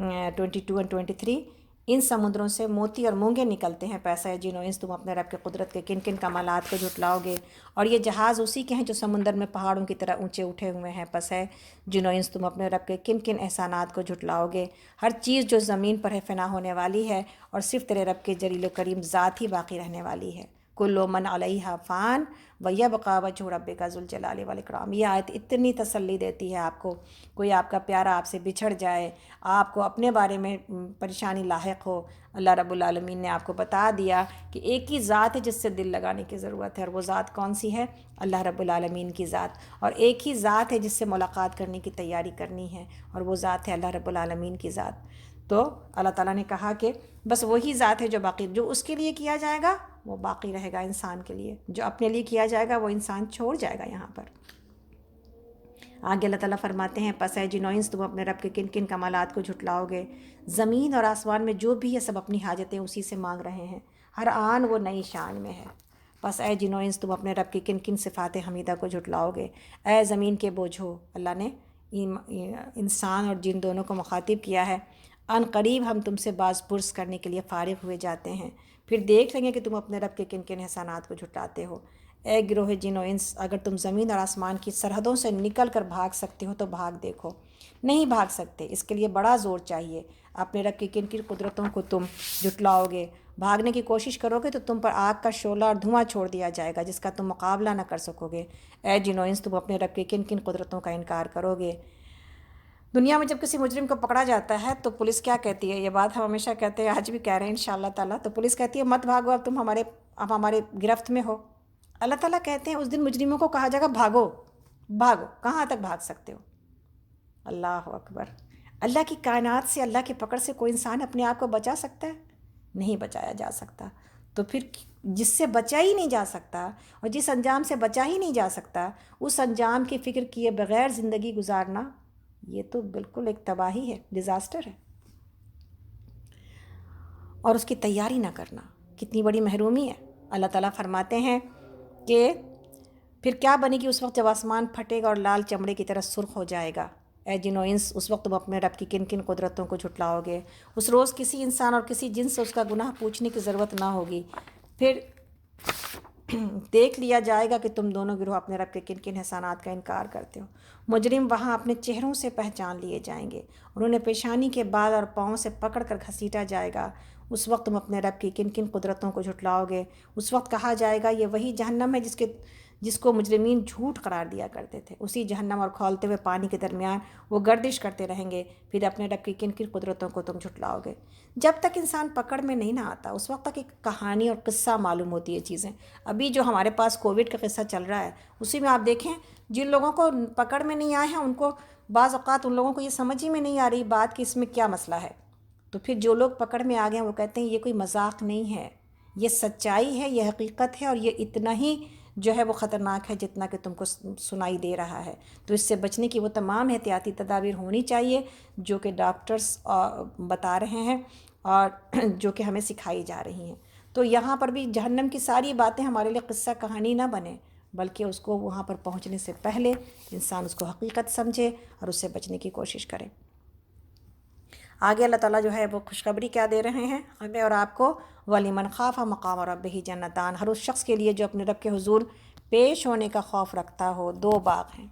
اور 23، ان سمندروں سے موتی اور مونگے نکلتے ہیں. پیسہ ہے جن و انس تم اپنے رب کے قدرت کے کن کن کمالات کو جھٹلاؤ گے. اور یہ جہاز اسی کے ہیں جو سمندر میں پہاڑوں کی طرح اونچے اٹھے ہوئے ہیں. پس ہے جن و انس تم اپنے رب کے کن کن احسانات کو جھٹلاؤ گے. ہر چیز جو زمین پر ہے فنا ہونے والی ہے اور صرف تیرے رب کے جلیل و کریم ذات ہی باقی رہنے والی ہے. کل من علیہا فان ویبقی وجہ ربک ذو الجلال والاکرام. یہ آیت اتنی تسلی دیتی ہے آپ کو. کوئی آپ کا پیارا آپ سے بچھڑ جائے، آپ کو اپنے بارے میں پریشانی لاحق ہو، اللہ رب العالمین نے آپ کو بتا دیا کہ ایک ہی ذات ہے جس سے دل لگانے کی ضرورت ہے، اور وہ ذات کون سی ہے؟ اللہ رب العالمین کی ذات. اور ایک ہی ذات ہے جس سے ملاقات کرنے کی تیاری کرنی ہے، اور وہ ذات ہے اللہ رب العالمین کی ذات. تو اللہ تعالیٰ نے کہا کہ بس وہی ذات ہے جو باقی، جو اس کے لیے کیا جائے گا وہ باقی رہے گا انسان کے لیے، جو اپنے لیے کیا جائے گا وہ انسان چھوڑ جائے گا. یہاں پر آگے اللہ تعالیٰ فرماتے ہیں پس اے جن و انس تم اپنے رب کے کن کن کمالات کو جھٹلاؤ گے. زمین اور آسمان میں جو بھی ہے سب اپنی حاجتیں اسی سے مانگ رہے ہیں، ہر آن وہ نئی شان میں ہے. پس اے جن و انس تم اپنے رب کی کن کن صفات حمیدہ کو جھٹلاؤ گے. اے زمین کے بوجھو، اللہ نے انسان اور جن دونوں کو مخاطب کیا ہے. ان قریب ہم تم سے باز پرس کرنے کے لیے فارغ ہوئے جاتے ہیں، پھر دیکھ لیں گے کہ تم اپنے رب کے کن کن احسانات کو جھٹلاتے ہو. اے گروہ جن و انس، اگر تم زمین اور آسمان کی سرحدوں سے نکل کر بھاگ سکتے ہو تو بھاگ دیکھو، نہیں بھاگ سکتے، اس کے لیے بڑا زور چاہیے۔ اپنے رب کی کن کن قدرتوں کو تم جھٹلاؤ گے؟ بھاگنے کی کوشش کرو گے تو تم پر آگ کا شعلہ اور دھواں چھوڑ دیا جائے گا جس کا تم مقابلہ نہ کر سکو گے۔ اے جن و انس، تم اپنے رب کی کن کن قدرتوں کا انکار کرو گے؟ دنیا میں جب کسی مجرم کو پکڑا جاتا ہے تو پولیس کیا کہتی ہے؟ یہ بات ہم ہمیشہ کہتے ہیں، آج بھی کہہ رہے ہیں انشاءاللہ تعالیٰ۔ تو پولیس کہتی ہے مت بھاگو، اب تم ہمارے گرفت میں ہو۔ اللہ تعالیٰ کہتے ہیں اس دن مجرموں کو کہا جائے گا بھاگو بھاگو، کہاں تک بھاگ سکتے ہو؟ اللہ اکبر! اللہ کی کائنات سے، اللہ کی پکڑ سے کوئی انسان اپنے آپ کو بچا سکتا ہے؟ نہیں بچایا جا سکتا۔ تو پھر جس سے بچا ہی نہیں جا سکتا اور جس انجام سے بچا ہی نہیں جا سکتا، اس انجام کی فکر کیے بغیر زندگی گزارنا، یہ تو بالکل ایک تباہی ہے، ڈیزاسٹر ہے۔ اور اس کی تیاری نہ کرنا کتنی بڑی محرومی ہے۔ اللہ تعالیٰ فرماتے ہیں کہ پھر کیا بنے گی اس وقت جب آسمان پھٹے گا اور لال چمڑے کی طرح سرخ ہو جائے گا۔ اے جن و انس، اس وقت تم اپنے رب کی کن کن قدرتوں کو جھٹلاؤ گے؟ اس روز کسی انسان اور کسی جن سے اس کا گناہ پوچھنے کی ضرورت نہ ہوگی۔ پھر دیکھ لیا جائے گا کہ تم دونوں گروہ اپنے رب کے کن کن احسانات کا انکار کرتے ہو۔ مجرم وہاں اپنے چہروں سے پہچان لیے جائیں گے، انہیں پیشانی کے بال اور پاؤں سے پکڑ کر گھسیٹا جائے گا۔ اس وقت تم اپنے رب کی کن کن قدرتوں کو جھٹلاؤ گے؟ اس وقت کہا جائے گا یہ وہی جہنم ہے جس کو مجرمین جھوٹ قرار دیا کرتے تھے۔ اسی جہنم اور کھولتے ہوئے پانی کے درمیان وہ گردش کرتے رہیں گے۔ پھر اپنے رب کی کن کن قدرتوں کو تم جھٹلاؤ گے؟ جب تک انسان پکڑ میں نہیں نہ آتا اس وقت تک ایک کہانی اور قصہ معلوم ہوتی ہے چیزیں۔ ابھی جو ہمارے پاس کووڈ کا قصہ چل رہا ہے، اسی میں آپ دیکھیں جن لوگوں کو پکڑ میں نہیں آئے ہیں ان کو بعض اوقات ان لوگوں کو یہ سمجھ ہی میں نہیں آ رہی بات کہ اس میں کیا مسئلہ ہے۔ تو پھر جو لوگ پکڑ میں آ گئے ہیں وہ کہتے ہیں یہ کوئی مذاق نہیں ہے، یہ سچائی ہے، یہ حقیقت ہے، اور یہ اتنا ہی جو ہے وہ خطرناک ہے جتنا کہ تم کو سنائی دے رہا ہے۔ تو اس سے بچنے کی وہ تمام احتیاطی تدابیر ہونی چاہیے جو کہ ڈاکٹرز بتا رہے ہیں اور جو کہ ہمیں سکھائی جا رہی ہیں۔ تو یہاں پر بھی جہنم کی ساری باتیں ہمارے لیے قصہ کہانی نہ بنے، بلکہ اس کو وہاں پر پہنچنے سے پہلے انسان اس کو حقیقت سمجھے اور اس سے بچنے کی کوشش کرے۔ آگے اللہ تعالیٰ جو ہے وہ خوشخبری کیا دے رہے ہیں ہمیں اور آپ کو؟ وَلِمَنْ خَافَ مَقَامَ رَبِّهِ جَنَّتَانِ، ہر اس شخص کے لیے جو اپنے رب کے حضور پیش ہونے کا خوف رکھتا ہو، دو باغ ہیں۔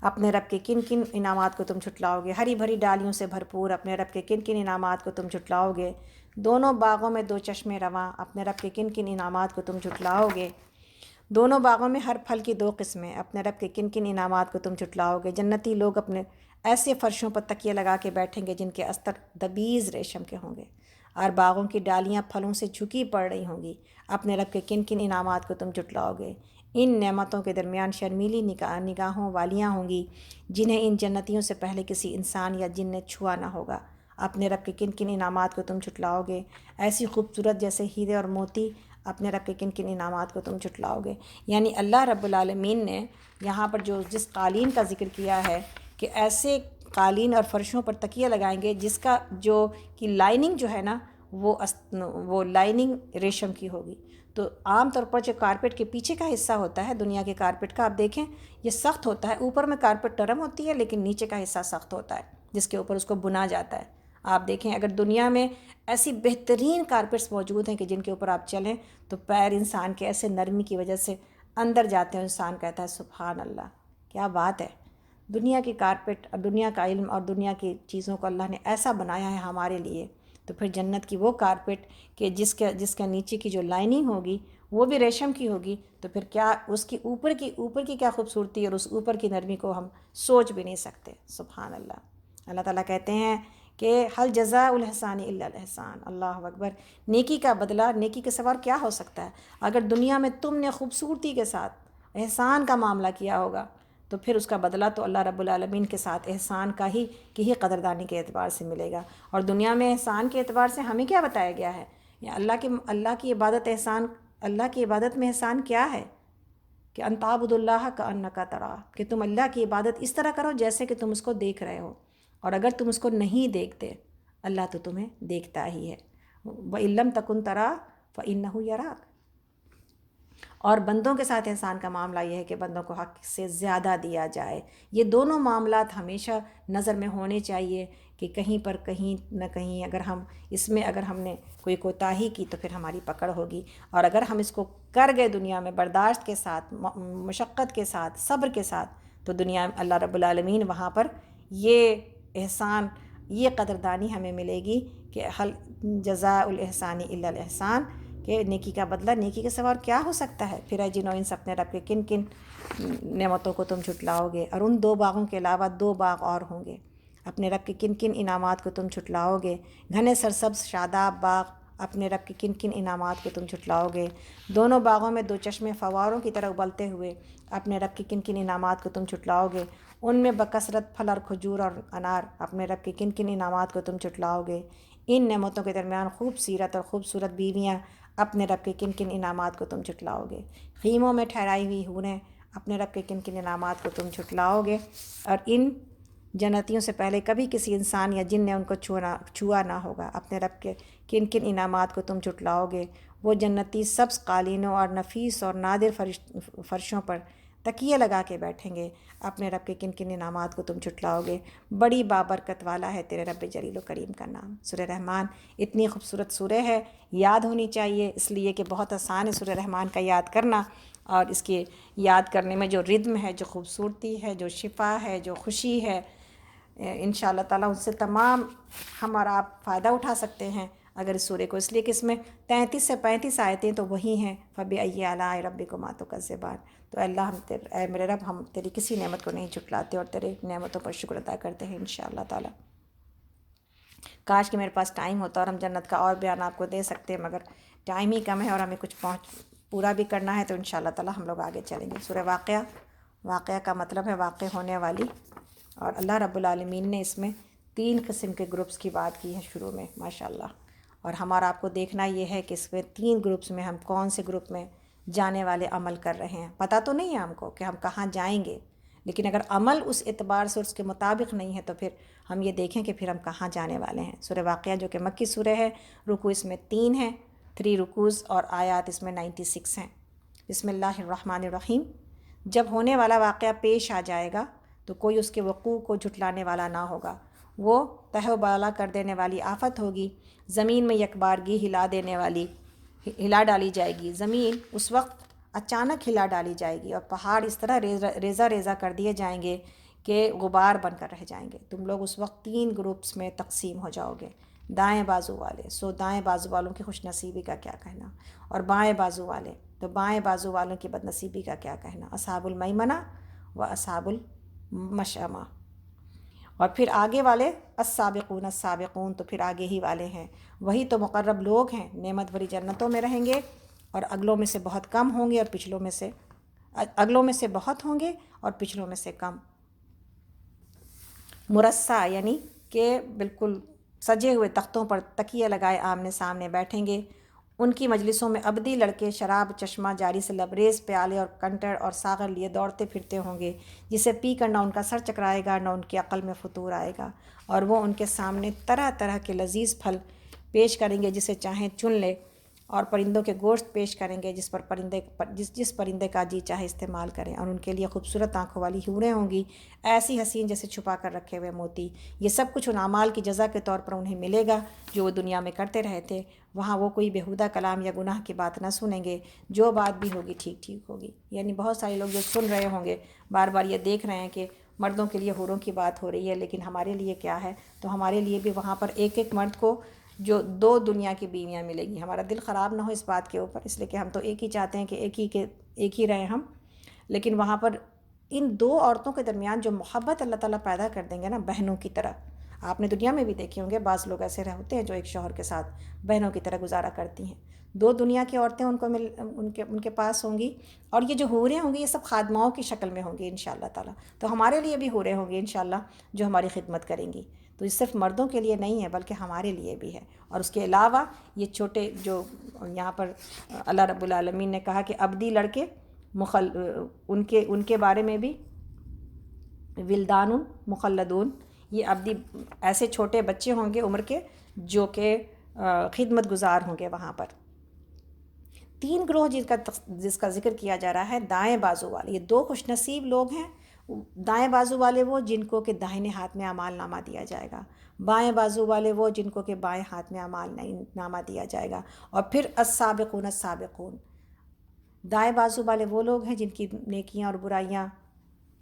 اپنے رب کے کن کن انعامات کو تم جھٹلاؤ گے؟ ہری بھری ڈالیوں سے بھرپور اپنے رب کے کن کن انعامات کو تم جھٹلاؤ گے؟ دونوں باغوں میں دو چشمے رواں اپنے رب کے کن کن انعامات کو تم جھٹلاؤ گے؟ دونوں باغوں میں ہر پھل کی دو قسمیں اپنے رب کے کن کن انعامات کو تم جھٹلاؤ گے؟ جنتی لوگ اپنے ایسے فرشوں پر تکیے لگا کے بیٹھیں گے جن کے استر دبیز ریشم کے ہوں گے، اور باغوں کی ڈالیاں پھلوں سے جھکی پڑ رہی ہوں گی۔ اپنے رب کے کن کن انعامات کو تم جھٹلاؤ گے؟ ان نعمتوں کے درمیان شرمیلی نگاہوں والیاں ہوں گی جنہیں ان جنتیوں سے پہلے کسی انسان یا جن نے چھوا نہ ہوگا۔ اپنے رب کے کن کن انعامات کو تم جھٹلاؤ گے؟ ایسی خوبصورت جیسے ہیرے اور موتی اپنے رب کے کن کن انعامات کو تم جھٹلاؤ گے؟ یعنی اللہ رب العالمین نے یہاں پر جس قالین کا ذکر کیا ہے کہ ایسے قالین اور فرشوں پر تکیہ لگائیں گے جس کا جو کہ لائننگ جو ہے نا وہ لائننگ ریشم کی ہوگی۔ تو عام طور پر جو کارپیٹ کے پیچھے کا حصہ ہوتا ہے دنیا کے کارپیٹ کا، آپ دیکھیں یہ سخت ہوتا ہے، اوپر میں کارپیٹ نرم ہوتی ہے لیکن نیچے کا حصہ سخت ہوتا ہے جس کے اوپر اس کو بنا جاتا ہے۔ آپ دیکھیں اگر دنیا میں ایسی بہترین کارپیٹس موجود ہیں کہ جن کے اوپر آپ چلیں تو پیر انسان کے ایسے نرمی کی وجہ سے اندر جاتے ہیں، انسان کہتا ہے سبحان اللہ، کیا بات ہے۔ دنیا کی کارپیٹ اور دنیا کا علم اور دنیا کی چیزوں کو اللہ نے ایسا بنایا ہے ہمارے لیے، تو پھر جنت کی وہ کارپیٹ کہ جس کا نیچے کی جو لائننگ ہوگی وہ بھی ریشم کی ہوگی، تو پھر کیا اس کی اوپر کی کیا خوبصورتی اور اس اوپر کی نرمی کو ہم سوچ بھی نہیں سکتے۔ سبحان اللہ۔ اللہ تعالیٰ کہتے ہیں کہ حل جزاء الاحسان الا الاحسان، اللہ اکبر۔ نیکی کا بدلہ نیکی کے سوا اور کیا ہو سکتا ہے؟ اگر دنیا میں تم نے خوبصورتی کے ساتھ احسان کا معاملہ کیا ہوگا تو پھر اس کا بدلہ تو اللہ رب العالمین کے ساتھ احسان کی ہی قدردانی کے اعتبار سے ملے گا۔ اور دنیا میں احسان کے اعتبار سے ہمیں کیا بتایا گیا ہے؟ یا اللہ کی عبادت احسان، اللہ کی عبادت میں احسان کیا ہے؟ کہ ان تعبد اللہ کأنک تراہ، کہ تم اللہ کی عبادت اس طرح کرو جیسے کہ تم اس کو دیکھ رہے ہو، اور اگر تم اس کو نہیں دیکھتے اللہ تو تمہیں دیکھتا ہی ہے۔ وَإِن لَّمْ تَكُن تَرَاهُ فَإِنَّهُ يَرَاكَ۔ اور بندوں کے ساتھ احسان کا معاملہ یہ ہے کہ بندوں کو حق سے زیادہ دیا جائے۔ یہ دونوں معاملات ہمیشہ نظر میں ہونے چاہیے کہ کہیں پر کہیں نہ کہیں اگر ہم نے کوئی کوتاہی کی تو پھر ہماری پکڑ ہوگی، اور اگر ہم اس کو کر گئے دنیا میں برداشت کے ساتھ، مشقت کے ساتھ، صبر کے ساتھ، تو دنیا میں اللہ رب العالمین وہاں پر یہ احسان، یہ قدردانی ہمیں ملے گی کہ حل جزاء الاحسان الا الاحسان، کہ نیکی کا بدلہ نیکی کے سوا اور کیا ہو سکتا ہے۔ پھر اے جنوں انس اپنے رب کے کن کن نعمتوں کو تم جھٹلاؤ گے، اور ان 2 باغوں کے علاوہ 2 باغ اور ہوں گے، اپنے رب کے کن کن انعامات کو تم جھٹلاؤ گے، گھنے سرسبز شاداب باغ، اپنے رب کے کن کن انعامات کو تم جھٹلاؤ گے، دونوں باغوں میں 2 چشمے فواروں کی طرح ابلتے ہوئے، اپنے رب کے کن کن انعامات کو تم جھٹلاؤ گے، ان میں بکثرت پھل اور کھجور اور انار، اپنے رب کے کن کن انعامات کو تم جھٹلاؤ گے، ان نعمتوں کے درمیان خوب سیرت اور خوبصورت بیویاں، اپنے رب کے کن کن انعامات کو تم جھٹلاؤ گے، خیموں میں ٹھہرائی ہوئی حوریں، اپنے رب کے کن کن انعامات کو تم جھٹلاؤ گے، اور ان جنتیوں سے پہلے کبھی کسی انسان یا جن نے ان کو چھوا نہ ہوگا، اپنے رب کے کن کن انعامات کو تم جھٹلاؤ گے۔ وہ جنتی سبز قالینوں اور نفیس اور نادر فرشوں پر تکیے لگا کے بیٹھیں گے، اپنے رب کے کن کن انعامات کو تم جھٹلاؤ گے۔ بڑی بابرکت والا ہے تیرے رب جلیل و کریم کا نام۔ سورہ رحمان اتنی خوبصورت سورہ ہے، یاد ہونی چاہیے، اس لیے کہ بہت آسان ہے سورہ رحمان کا یاد کرنا، اور اس کے یاد کرنے میں جو ردم ہے، جو خوبصورتی ہے، جو شفا ہے، جو خوشی ہے، انشاءاللہ تعالیٰ ان سے تمام ہم اور آپ فائدہ اٹھا سکتے ہیں اگر اس سورہ کو، اس لیے کہ اس میں 33 سے 35 آیتیں تو وہی ہیں، فَبِأَيِّ آلَاءِ رَبِّكُمَا تُكَذِّبَانِ۔ تو اللہ اے میرے رب، ہم تیری کسی نعمت کو نہیں جھٹلاتے اور تیرے نعمتوں پر شکر ادا کرتے ہیں انشاءاللہ تعالیٰ۔ کاش کہ میرے پاس ٹائم ہوتا اور ہم جنت کا اور بیان آپ کو دے سکتے، مگر ٹائم ہی کم ہے اور ہمیں کچھ پورا بھی کرنا ہے، تو انشاءاللہ تعالیٰ ہم لوگ آگے چلیں گے۔ سورہ واقعہ کا مطلب ہے واقع ہونے والی، اور اللہ رب العالمین نے اس میں 3 قسم کے گروپس کی بات کی ہے شروع میں، ماشاءاللہ، اور ہمارا آپ کو دیکھنا یہ ہے کہ اس میں 3 گروپس میں ہم کون سے گروپ میں جانے والے عمل کر رہے ہیں۔ پتہ تو نہیں ہے ہم کو کہ ہم کہاں جائیں گے، لیکن اگر عمل اس اعتبار سے اس کے مطابق نہیں ہے تو پھر ہم یہ دیکھیں کہ پھر ہم کہاں جانے والے ہیں۔ سورہ واقعہ جو کہ مکی سورہ ہے، رکوع اس میں 3 ہیں، 3 رکوز، اور آیات اس میں 96 ہیں۔ بسم اللہ الرحمن الرحیم۔ جب ہونے والا واقعہ پیش آ جائے گا تو کوئی اس کے وقوع کو جھٹلانے والا نہ ہوگا، وہ تہ و بالا کر دینے والی آفت ہوگی، زمین میں یکبارگی ہلا ڈالی جائے گی، زمین اس وقت اچانک ہلا ڈالی جائے گی، اور پہاڑ اس طرح ریزہ ریزہ کر دیے جائیں گے کہ غبار بن کر رہ جائیں گے۔ تم لوگ اس وقت 3 گروپس میں تقسیم ہو جاؤ گے، دائیں بازو والے، سو دائیں بازو والوں کی خوش نصیبی کا کیا کہنا، اور بائیں بازو والے، تو بائیں بازو والوں کی بد نصیبی کا کیا کہنا، اصحاب المیمنہ و اصحاب المشأمہ۔ اور پھر آگے والے السابقون السابقون، تو پھر آگے ہی والے ہیں، وہی تو مقرب لوگ ہیں، نعمت بھری جنتوں میں رہیں گے، اور اگلوں میں سے بہت کم ہوں گے اور پچھلوں میں سے اگلوں میں سے بہت ہوں گے اور پچھلوں میں سے کم۔ مرصع یعنی کہ بالکل سجے ہوئے تختوں پر تکیے لگائے آمنے سامنے بیٹھیں گے، ان کی مجلسوں میں ابدی لڑکے شراب چشمہ جاری سے لبریز پیالے اور کنٹر اور ساغر لیے دوڑتے پھرتے ہوں گے، جسے پی کر نہ ان کا سر چکرائے گا نہ ان کی عقل میں فطور آئے گا، اور وہ ان کے سامنے طرح طرح کے لذیذ پھل پیش کریں گے جسے چاہیں چن لے، اور پرندوں کے گوشت پیش کریں گے جس پرندے کا جی چاہے استعمال کریں، اور ان کے لیے خوبصورت آنکھوں والی حوریں ہوں گی، ایسی حسین جیسے چھپا کر رکھے ہوئے موتی۔ یہ سب کچھ ان اعمال کی جزا کے طور پر انہیں ملے گا جو وہ دنیا میں کرتے رہے تھے، وہاں وہ کوئی بیہودہ کلام یا گناہ کی بات نہ سنیں گے، جو بات بھی ہوگی ٹھیک ٹھیک ہوگی۔ یعنی بہت سارے لوگ جو سن رہے ہوں گے بار بار یہ دیکھ رہے ہیں کہ مردوں کے لیے حوروں کی بات ہو رہی ہے، لیکن ہمارے لیے کیا ہے، تو ہمارے لیے بھی وہاں پر ایک ایک مرد کو جو 2 دنیا کی بیویاں ملیں گی۔ ہمارا دل خراب نہ ہو اس بات کے اوپر، اس لیے کہ ہم تو ایک ہی چاہتے ہیں کہ ایک ہی رہیں ہم، لیکن وہاں پر ان 2 عورتوں کے درمیان جو محبت اللہ تعالیٰ پیدا کر دیں گے نا، بہنوں کی طرح، آپ نے دنیا میں بھی دیکھے ہوں گے بعض لوگ ایسے ہوتے ہیں جو ایک شوہر کے ساتھ بہنوں کی طرح گزارا کرتی ہیں، 2 دنیا کی عورتیں ان کے پاس ہوں گی، اور یہ جو حوریں ہوں گی یہ سب خادماؤں کی شکل میں ہوں گی انشاءاللہ تعالیٰ، تو ہمارے لیے بھی حوریں ہوں گی انشاءاللہ جو ہماری خدمت کریں گی، تو یہ صرف مردوں کے لیے نہیں ہے بلکہ ہمارے لیے بھی ہے۔ اور اس کے علاوہ یہ چھوٹے جو یہاں پر اللہ رب العالمین نے کہا کہ ابدی لڑکے ان کے بارے میں بھی ولدان مخلدون، یہ ابدی ایسے چھوٹے بچے ہوں گے عمر کے جو کہ خدمت گزار ہوں گے وہاں پر۔ 3 گروہ جس کا ذکر کیا جا رہا ہے، دائیں بازو والے، یہ 2 خوش نصیب لوگ ہیں، دائیں بازو والے وہ جن کو کہ داہنے ہاتھ میں اعمال نامہ دیا جائے گا، بائیں بازو والے وہ جن کو کہ بائیں ہاتھ میں اعمال نامہ دیا جائے گا، اور پھر السابقون السابقون، دائیں بازو والے وہ لوگ ہیں جن کی نیکیاں اور برائیاں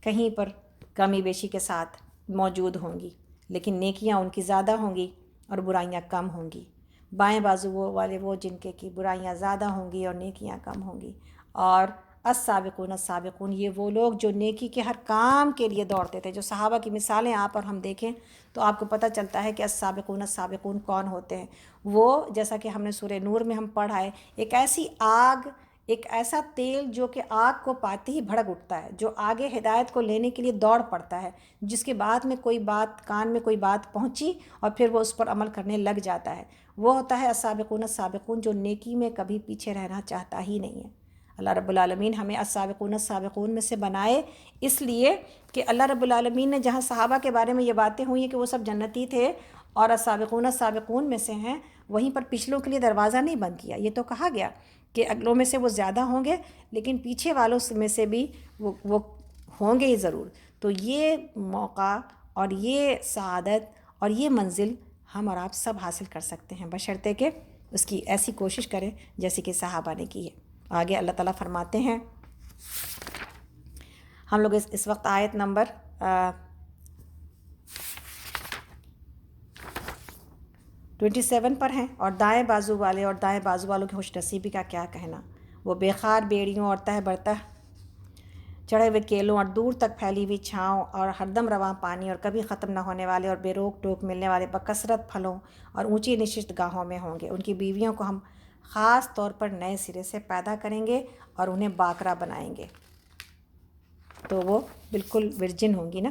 کہیں پر کمی بیشی کے ساتھ موجود ہوں گی، لیکن نیکیاں ان کی زیادہ ہوں گی اور برائیاں کم ہوں گی۔ بائیں بازو والے وہ جن کے کی برائیاں زیادہ ہوں گی اور نیکیاں کم ہوں گی، اور السابقون السابقون یہ وہ لوگ جو نیکی کے ہر کام کے لیے دوڑتے تھے۔ جو صحابہ کی مثالیں آپ اور ہم دیکھیں تو آپ کو پتہ چلتا ہے کہ السابقون السابقون کون ہوتے ہیں۔ وہ جیسا کہ ہم نے سورہ نور میں ہم پڑھا ہے، ایک ایسی آگ، ایک ایسا تیل جو کہ آگ کو پاتے ہی بھڑک اٹھتا ہے، جو آگے ہدایت کو لینے کے لیے دوڑ پڑتا ہے، جس کے بعد میں کوئی بات کان میں کوئی بات پہنچی اور پھر وہ اس پر عمل کرنے لگ جاتا ہے، وہ ہوتا ہے السابقون السابقون، جو نیکی میں کبھی پیچھے رہنا چاہتا ہی نہیں ہے۔ اللہ رب العالمین ہمیں السابقون السابقون میں سے بنائے، اس لیے کہ اللہ رب العالمین نے جہاں صحابہ کے بارے میں یہ باتیں ہوئی ہیں کہ وہ سب جنتی تھے اور السابقون السابقون میں سے ہیں، وہیں پر پچھلوں کے لیے دروازہ نہیں بند کیا۔ یہ تو کہا گیا کہ اگلوں میں سے وہ زیادہ ہوں گے، لیکن پیچھے والوں میں سے بھی وہ ہوں گے ہی ضرور۔ تو یہ موقع اور یہ سعادت اور یہ منزل ہم اور آپ سب حاصل کر سکتے ہیں، بشرطے کہ اس کی ایسی کوشش کریں جیسے کہ صحابہ نے کی ہے۔ آگے اللہ تعالیٰ فرماتے ہیں، ہم لوگ اس وقت آیت نمبر 27 پر ہیں، اور دائیں بازو والے اور دائیں بازو والوں کی خوش نصیبی کا کیا کہنا، وہ بےخار بیڑیوں اور تہ برتہ چڑھے ہوئے کیلوں اور دور تک پھیلی ہوئی چھاؤں اور ہردم رواں پانی اور کبھی ختم نہ ہونے والے اور بے روک ٹوک ملنے والے بکثرت پھلوں اور اونچی نشست گاہوں میں ہوں گے۔ ان کی بیویوں کو ہم خاص طور پر نئے سرے سے پیدا کریں گے اور انہیں باکرا بنائیں گے، تو وہ بالکل ورجن ہوں گی نا۔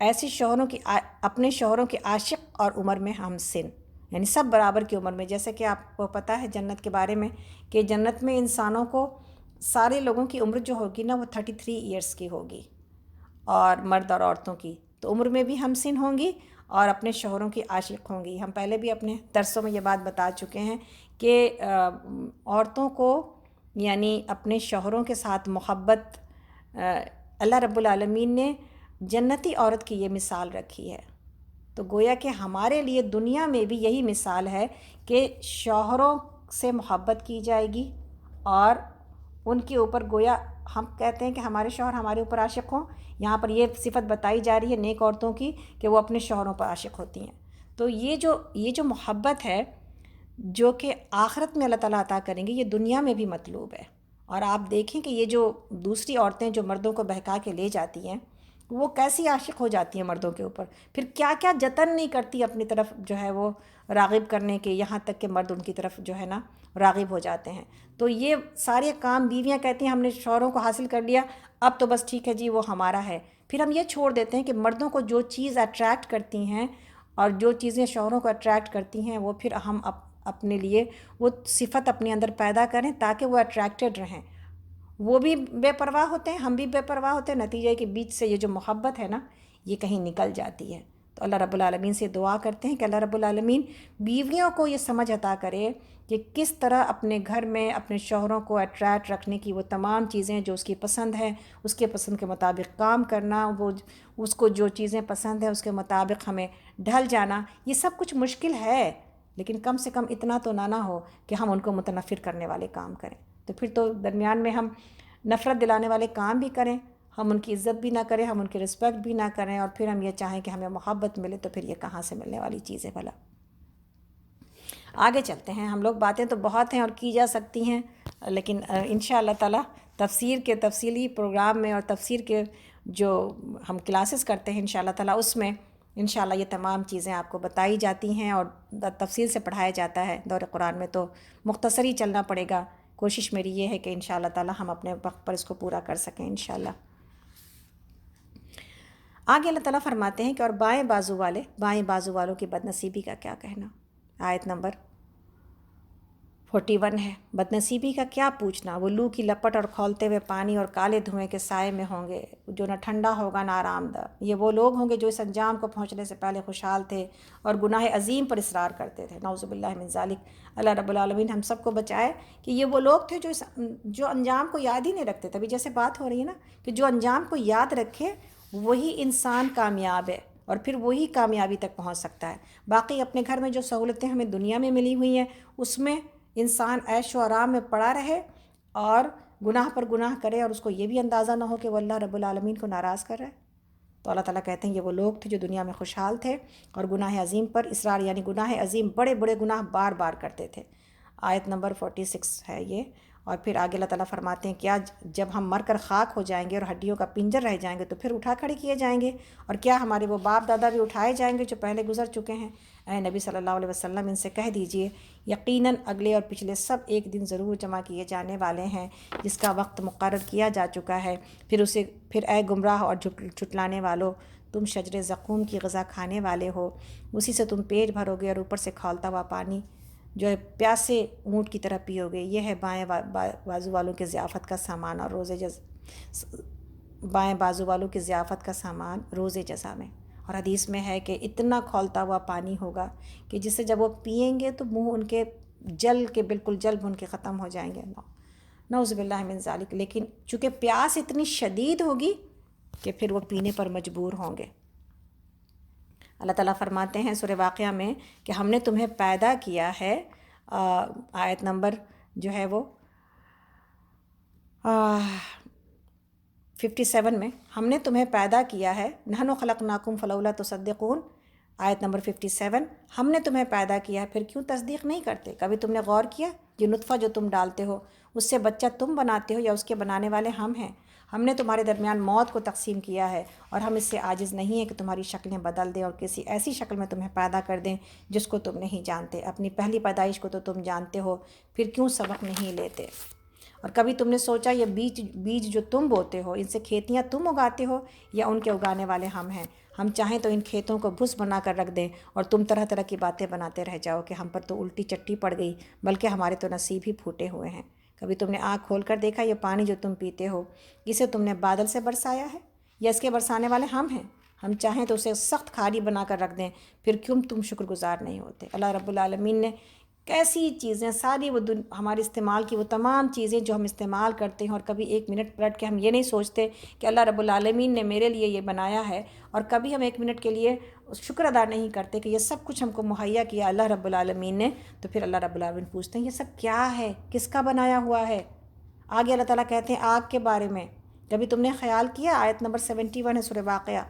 ایسی شوہروں کی اپنے شوہروں کے عاشق اور عمر میں ہم سن، یعنی سب برابر کی عمر میں، جیسے کہ آپ کو پتہ ہے جنت کے بارے میں کہ جنت میں انسانوں کو سارے لوگوں کی عمر جو ہوگی نا وہ 33 ایئرس کی ہوگی، اور مرد اور عورتوں کی تو عمر میں بھی ہم سن ہوں گی اور اپنے شوہروں کی عاشق ہوں گی۔ ہم پہلے بھی اپنے درسوں میں یہ بات بتا چکے ہیں کہ عورتوں کو یعنی اپنے شوہروں کے ساتھ محبت، اللہ رب العالمین نے جنتی عورت کی یہ مثال رکھی ہے، تو گویا کہ ہمارے لیے دنیا میں بھی یہی مثال ہے کہ شوہروں سے محبت کی جائے گی اور ان کے اوپر گویا ہم کہتے ہیں کہ ہمارے شوہر ہمارے اوپر عاشق ہوں، یہاں پر یہ صفت بتائی جا رہی ہے نیک عورتوں کی کہ وہ اپنے شوہروں پر عاشق ہوتی ہیں۔ تو یہ جو محبت ہے جو کہ آخرت میں اللہ تعالیٰ عطا کریں گے، یہ دنیا میں بھی مطلوب ہے۔ اور آپ دیکھیں کہ یہ جو دوسری عورتیں جو مردوں کو بہکا کے لے جاتی ہیں، وہ کیسی عاشق ہو جاتی ہیں مردوں کے اوپر، پھر کیا کیا جتن نہیں کرتی اپنی طرف جو ہے وہ راغب کرنے کے، یہاں تک کہ مرد ان کی طرف جو ہے نا راغب ہو جاتے ہیں۔ تو یہ سارے کام بیویاں کہتی ہیں ہم نے شوہروں کو حاصل کر لیا، اب تو بس ٹھیک ہے جی وہ ہمارا ہے۔ پھر ہم یہ چھوڑ دیتے ہیں کہ مردوں کو جو چیز اٹریکٹ کرتی ہیں اور جو چیزیں شوہروں کو اٹریکٹ کرتی ہیں وہ پھر ہم اپنے لیے وہ صفت اپنے اندر پیدا کریں تاکہ وہ اٹریکٹڈ رہیں۔ وہ بھی بے پرواہ ہوتے ہیں، ہم بھی بے پرواہ ہوتے ہیں، نتیجہ کے بیچ سے یہ جو محبت ہے نا یہ کہیں نکل جاتی ہے۔ تو اللہ رب العالمین سے دعا کرتے ہیں کہ اللہ رب العالمین بیویوں کو یہ سمجھ عطا کرے کہ کس طرح اپنے گھر میں اپنے شوہروں کو اٹریکٹ رکھنے کی وہ تمام چیزیں جو اس کی پسند ہیں اس کے پسند کے مطابق کام کرنا، وہ اس کو جو چیزیں پسند ہیں اس کے مطابق ہمیں ڈھل جانا۔ یہ سب کچھ مشکل ہے، لیکن کم سے کم اتنا تو نہ ہو کہ ہم ان کو متنفر کرنے والے کام کریں۔ تو پھر تو درمیان میں ہم نفرت دلانے والے کام بھی کریں، ہم ان کی عزت بھی نہ کریں، ہم ان کی رسپیکٹ بھی نہ کریں، اور پھر ہم یہ چاہیں کہ ہمیں محبت ملے، تو پھر یہ کہاں سے ملنے والی چیز ہے بھلا۔ آگے چلتے ہیں، ہم لوگ باتیں تو بہت ہیں اور کی جا سکتی ہیں، لیکن انشاءاللہ تعالیٰ تفسیر کے تفصیلی پروگرام میں اور تفسیر کے جو ہم کلاسز کرتے ہیں انشاءاللہ تعالیٰ اس میں انشاءاللہ یہ تمام چیزیں آپ کو بتائی جاتی ہیں اور تفصیل سے پڑھایا جاتا ہے۔ دور قرآن میں تو مختصر ہی چلنا پڑے گا، کوشش میری یہ ہے کہ انشاءاللہ تعالیٰ ہم اپنے وقت پر اس کو پورا کر سکیں انشاءاللہ۔ آگے اللہ تعالیٰ فرماتے ہیں کہ اور بائیں بازو والوں کی بد نصیبی کا کیا کہنا، آیت نمبر 41 ہے، بدنصیبی کا کیا پوچھنا، وہ لو کی لپٹ اور کھولتے ہوئے پانی اور کالے دھوئیں کے سائے میں ہوں گے، جو نہ ٹھنڈا ہوگا نہ آرام دہ۔ یہ وہ لوگ ہوں گے جو اس انجام کو پہنچنے سے پہلے خوشحال تھے اور گناہ عظیم پر اصرار کرتے تھے۔ نعوذ باللہ من ذالک۔ اللہ رب العالمین ہم سب کو بچائے کہ یہ وہ لوگ تھے جو انجام کو یاد ہی نہیں رکھتے تھے۔ ابھی جیسے بات ہو رہی ہے نا کہ جو انجام کو یاد رکھے وہی انسان کامیاب ہے اور پھر وہی کامیابی تک پہنچ سکتا ہے۔ باقی اپنے گھر میں جو سہولتیں ہمیں دنیا میں ملی ہوئی ہیں اس میں انسان عیش و آرام میں پڑا رہے اور گناہ پر گناہ کرے اور اس کو یہ بھی اندازہ نہ ہو کہ وہ اللہ رب العالمین کو ناراض کر رہا ہے۔ تو اللہ تعالیٰ کہتے ہیں یہ وہ لوگ تھے جو دنیا میں خوشحال تھے اور گناہ عظیم پر اصرار، یعنی گناہ عظیم بڑے بڑے گناہ بار بار کرتے تھے۔ آیت نمبر 46 ہے یہ۔ اور پھر آگے اللہ تعالیٰ فرماتے ہیں کیا جب ہم مر کر خاک ہو جائیں گے اور ہڈیوں کا پنجر رہ جائیں گے تو پھر اٹھا کھڑے کیے جائیں گے، اور کیا ہمارے وہ باپ دادا بھی اٹھائے جائیں گے جو پہلے گزر چکے ہیں؟ اے نبی صلی اللہ علیہ وسلم ان سے کہہ دیجئے یقیناً اگلے اور پچھلے سب ایک دن ضرور جمع کیے جانے والے ہیں جس کا وقت مقرر کیا جا چکا ہے۔ پھر اے گمراہ اور جھٹلانے والو، تم شجر زقوم کی غذا کھانے والے ہو، اسی سے تم پیٹ بھرو گے اور اوپر سے کھولتا ہوا پانی جو ہے پیاسے اونٹ کی طرح پیو گے۔ یہ ہے بائیں بازو والوں کے ضیافت کا سامان اور بائیں بازو والوں کی ضیافت کا سامان روز جزا میں۔ اور حدیث میں ہے کہ اتنا کھولتا ہوا پانی ہوگا کہ جس سے جب وہ پئیں گے تو منہ ان کے جل کے بالکل جل بھن کے ختم ہو جائیں گے۔ نعوذ باللہ من ذالک۔ لیکن چونکہ پیاس اتنی شدید ہوگی کہ پھر وہ پینے پر مجبور ہوں گے۔ اللہ تعالیٰ فرماتے ہیں سورہ واقعہ میں کہ ہم نے تمہیں پیدا کیا ہے، آیت نمبر جو ہے وہ 57 میں، ہم نے تمہیں پیدا کیا ہے، نحن خلقناکم فلولا تصدقون، آیت نمبر 57، ہم نے تمہیں پیدا کیا ہے پھر کیوں تصدیق نہیں کرتے؟ کبھی تم نے غور کیا یہ نطفہ جو تم ڈالتے ہو اس سے بچہ تم بناتے ہو یا اس کے بنانے والے ہم ہیں؟ ہم نے تمہارے درمیان موت کو تقسیم کیا ہے اور ہم اس سے عاجز نہیں ہیں کہ تمہاری شکلیں بدل دیں اور کسی ایسی شکل میں تمہیں پیدا کر دیں جس کو تم نہیں جانتے۔ اپنی پہلی پیدائش کو تو تم جانتے ہو، پھر کیوں سبق نہیں لیتے؟ اور کبھی تم نے سوچا یہ بیج جو تم بوتے ہو ان سے کھیتیاں تم اگاتے ہو یا ان کے اگانے والے ہم ہیں؟ ہم چاہیں تو ان کھیتوں کو بھس بنا کر رکھ دیں اور تم طرح طرح کی باتیں بناتے رہ جاؤ کہ ہم پر تو الٹی چٹی پڑ گئی، بلکہ ہمارے تو نصیب ہی پھوٹے ہوئے ہیں۔ کبھی تم نے آنکھ کھول کر دیکھا یہ پانی جو تم پیتے ہو اسے تم نے بادل سے برسایا ہے یا اس کے برسانے والے ہم ہیں؟ ہم چاہیں تو اسے سخت کھاری بنا کر رکھ دیں، پھر کیوں تم شکر گزار نہیں ہوتے؟ اللہ رب العالمین نے کیسی چیزیں ساری وہ ہمارے استعمال کی وہ تمام چیزیں جو ہم استعمال کرتے ہیں اور کبھی ایک منٹ پلٹ کے ہم یہ نہیں سوچتے کہ اللہ رب العالمین نے میرے لیے یہ بنایا ہے، اور کبھی ہم ایک منٹ کے لیے شکر ادا نہیں کرتے کہ یہ سب کچھ ہم کو مہیا کیا اللہ رب العالمین نے۔ تو پھر اللہ رب العالمین پوچھتے ہیں یہ سب کیا ہے، کس کا بنایا ہوا ہے؟ آگے اللہ تعالیٰ کہتے ہیں آگ کے بارے میں، کبھی تم نے خیال کیا، آیت نمبر 71 ہے سورہ واقعہ،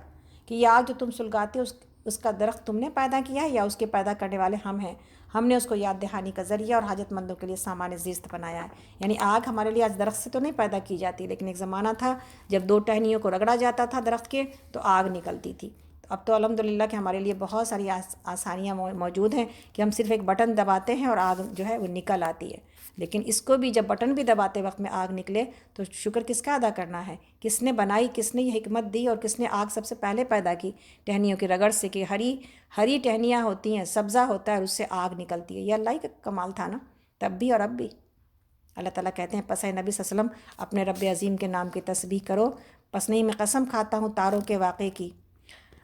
کہ یہ آگ جو تم سلگاتے ہو اس کا درخت تم نے پیدا کیا ہے یا اس کے پیدا کرنے والے ہم ہیں؟ ہم نے اس کو یاد دہانی کا ذریعہ اور حاجت مندوں کے لیے سامان زیست بنایا ہے۔ یعنی آگ ہمارے لیے آج درخت سے تو نہیں پیدا کی جاتی، لیکن ایک زمانہ تھا جب دو ٹہنیوں کو رگڑا جاتا تھا درخت کے تو آگ نکلتی تھی۔ اب تو الحمدللہ کہ ہمارے لیے بہت ساری آسانیاں موجود ہیں کہ ہم صرف ایک بٹن دباتے ہیں اور آگ جو ہے وہ نکل آتی ہے۔ لیکن اس کو بھی جب بٹن بھی دباتے وقت میں آگ نکلے تو شکر کس کا ادا کرنا ہے؟ کس نے بنائی، کس نے یہ حکمت دی اور کس نے آگ سب سے پہلے پیدا کی؟ ٹہنیوں کی رگڑ سے، کہ ہری ٹہنیاں ہوتی ہیں، سبزہ ہوتا ہے اور اس سے آگ نکلتی ہے۔ یہ اللہ ہی کا کمال تھا نا، تب بھی اور اب بھی۔ اللہ تعالیٰ کہتے ہیں پس اے نبی صلی اللہ علیہ وسلم اپنے رب عظیم کے نام کی تسبیح کرو، پس نہیں میں قسم کھاتا ہوں تاروں کے واقعے کی،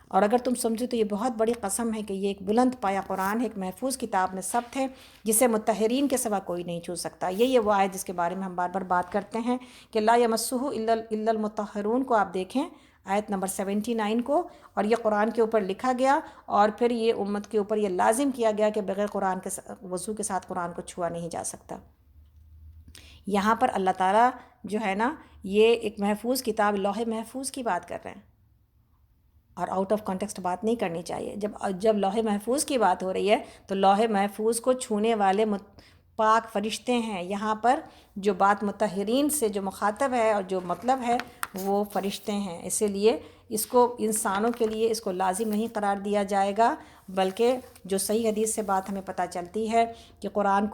اور اگر تم سمجھو تو یہ بہت بڑی قسم ہے کہ یہ ایک بلند پایا قرآن ہے، ایک محفوظ کتاب میں ثبت ہے جسے مطہرین کے سوا کوئی نہیں چھو سکتا۔ یہ وہ آیت جس کے بارے میں ہم بار بار بات کرتے ہیں کہ لا یمسہ الا المطہرون کو آپ دیکھیں آیت نمبر 79 کو، اور یہ قرآن کے اوپر لکھا گیا اور پھر یہ امت کے اوپر یہ لازم کیا گیا کہ بغیر قرآن کے وضو کے ساتھ قرآن کو چھوا نہیں جا سکتا۔ یہاں پر اللہ تعالیٰ جو ہے نا یہ ایک محفوظ کتاب لوح محفوظ کی بات کر رہے ہیں، اور آؤٹ آف کانٹیکسٹ بات نہیں کرنی چاہیے۔ جب لوح محفوظ کی بات ہو رہی ہے تو لوح محفوظ کو چھونے والے پاک فرشتے ہیں۔ یہاں پر جو بات مطہرین سے جو مخاطب ہے اور جو مطلب ہے وہ فرشتے ہیں، اسی لیے اس کو انسانوں کے لیے اس کو لازم نہیں قرار دیا جائے گا، بلکہ جو صحیح حدیث سے بات ہمیں پتہ چلتی ہے کہ قرآن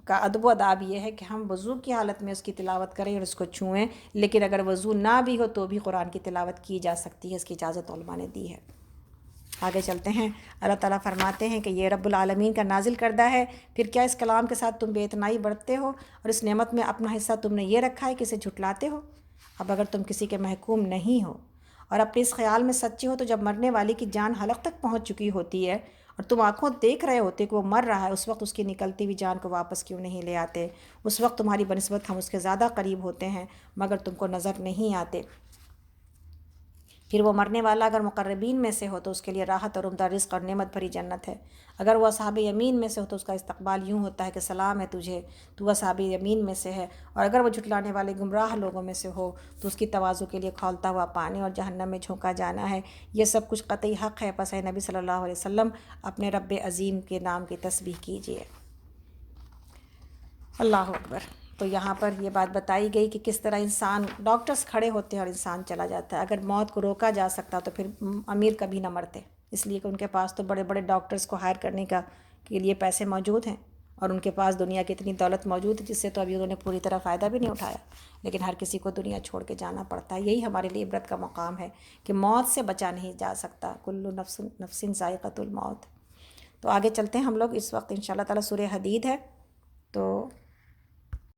کا ادب و آداب یہ ہے کہ ہم وضو کی حالت میں اس کی تلاوت کریں اور اس کو چھوئیں، لیکن اگر وضو نہ بھی ہو تو بھی قرآن کی تلاوت کی جا سکتی ہے، اس کی اجازت علماء نے دی ہے۔ آگے چلتے ہیں۔ اللہ تعالیٰ فرماتے ہیں کہ یہ رب العالمین کا نازل کردہ ہے، پھر کیا اس کلام کے ساتھ تم بے اتنائی برتتے ہو اور اس نعمت میں اپنا حصہ تم نے یہ رکھا ہے کہ اسے جھٹلاتے ہو؟ اب اگر تم کسی کے محکوم نہیں ہو اور اپنے اس خیال میں سچے ہو تو جب مرنے والی کی جان حلق تک پہنچ چکی ہوتی ہے اور تم آنکھوں دیکھ رہے ہوتے کہ وہ مر رہا ہے، اس وقت اس کی نکلتی ہوئی جان کو واپس کیوں نہیں لے آتے؟ اس وقت تمہاری بنسبت ہم اس کے زیادہ قریب ہوتے ہیں مگر تم کو نظر نہیں آتے۔ پھر وہ مرنے والا اگر مقربین میں سے ہو تو اس کے لیے راحت اور عمدہ رزق اور نعمت بھری جنت ہے۔ اگر وہ اصحاب یمین میں سے ہو تو اس کا استقبال یوں ہوتا ہے کہ سلام ہے تجھے، تو اصحاب یمین میں سے ہے۔ اور اگر وہ جھٹلانے والے گمراہ لوگوں میں سے ہو تو اس کی تواضع کے لیے کھولتا ہوا پانی اور جہنم میں جھونکا جانا ہے۔ یہ سب کچھ قطعی حق ہے، پس اے نبی صلی اللہ علیہ وسلم اپنے رب عظیم کے نام کی تسبیح کیجیے۔ اللہ اکبر۔ تو یہاں پر یہ بات بتائی گئی کہ کس طرح انسان، ڈاکٹرز کھڑے ہوتے ہیں اور انسان چلا جاتا ہے۔ اگر موت کو روکا جا سکتا تو پھر امیر کبھی نہ مرتے، اس لیے کہ ان کے پاس تو بڑے بڑے ڈاکٹرز کو ہائر کرنے کے لیے پیسے موجود ہیں، اور ان کے پاس دنیا کی اتنی دولت موجود ہے جس سے تو ابھی انہوں نے پوری طرح فائدہ بھی نہیں اٹھایا، لیکن ہر کسی کو دنیا چھوڑ کے جانا پڑتا ہے۔ یہی ہمارے لیے عبرت کا مقام ہے کہ موت سے بچا نہیں جا سکتا، کل نفس ذائقۃ الموت۔ تو آگے چلتے ہیں ہم لوگ، اس وقت انشاءاللہ تعالیٰ سورہ حدید ہے، تو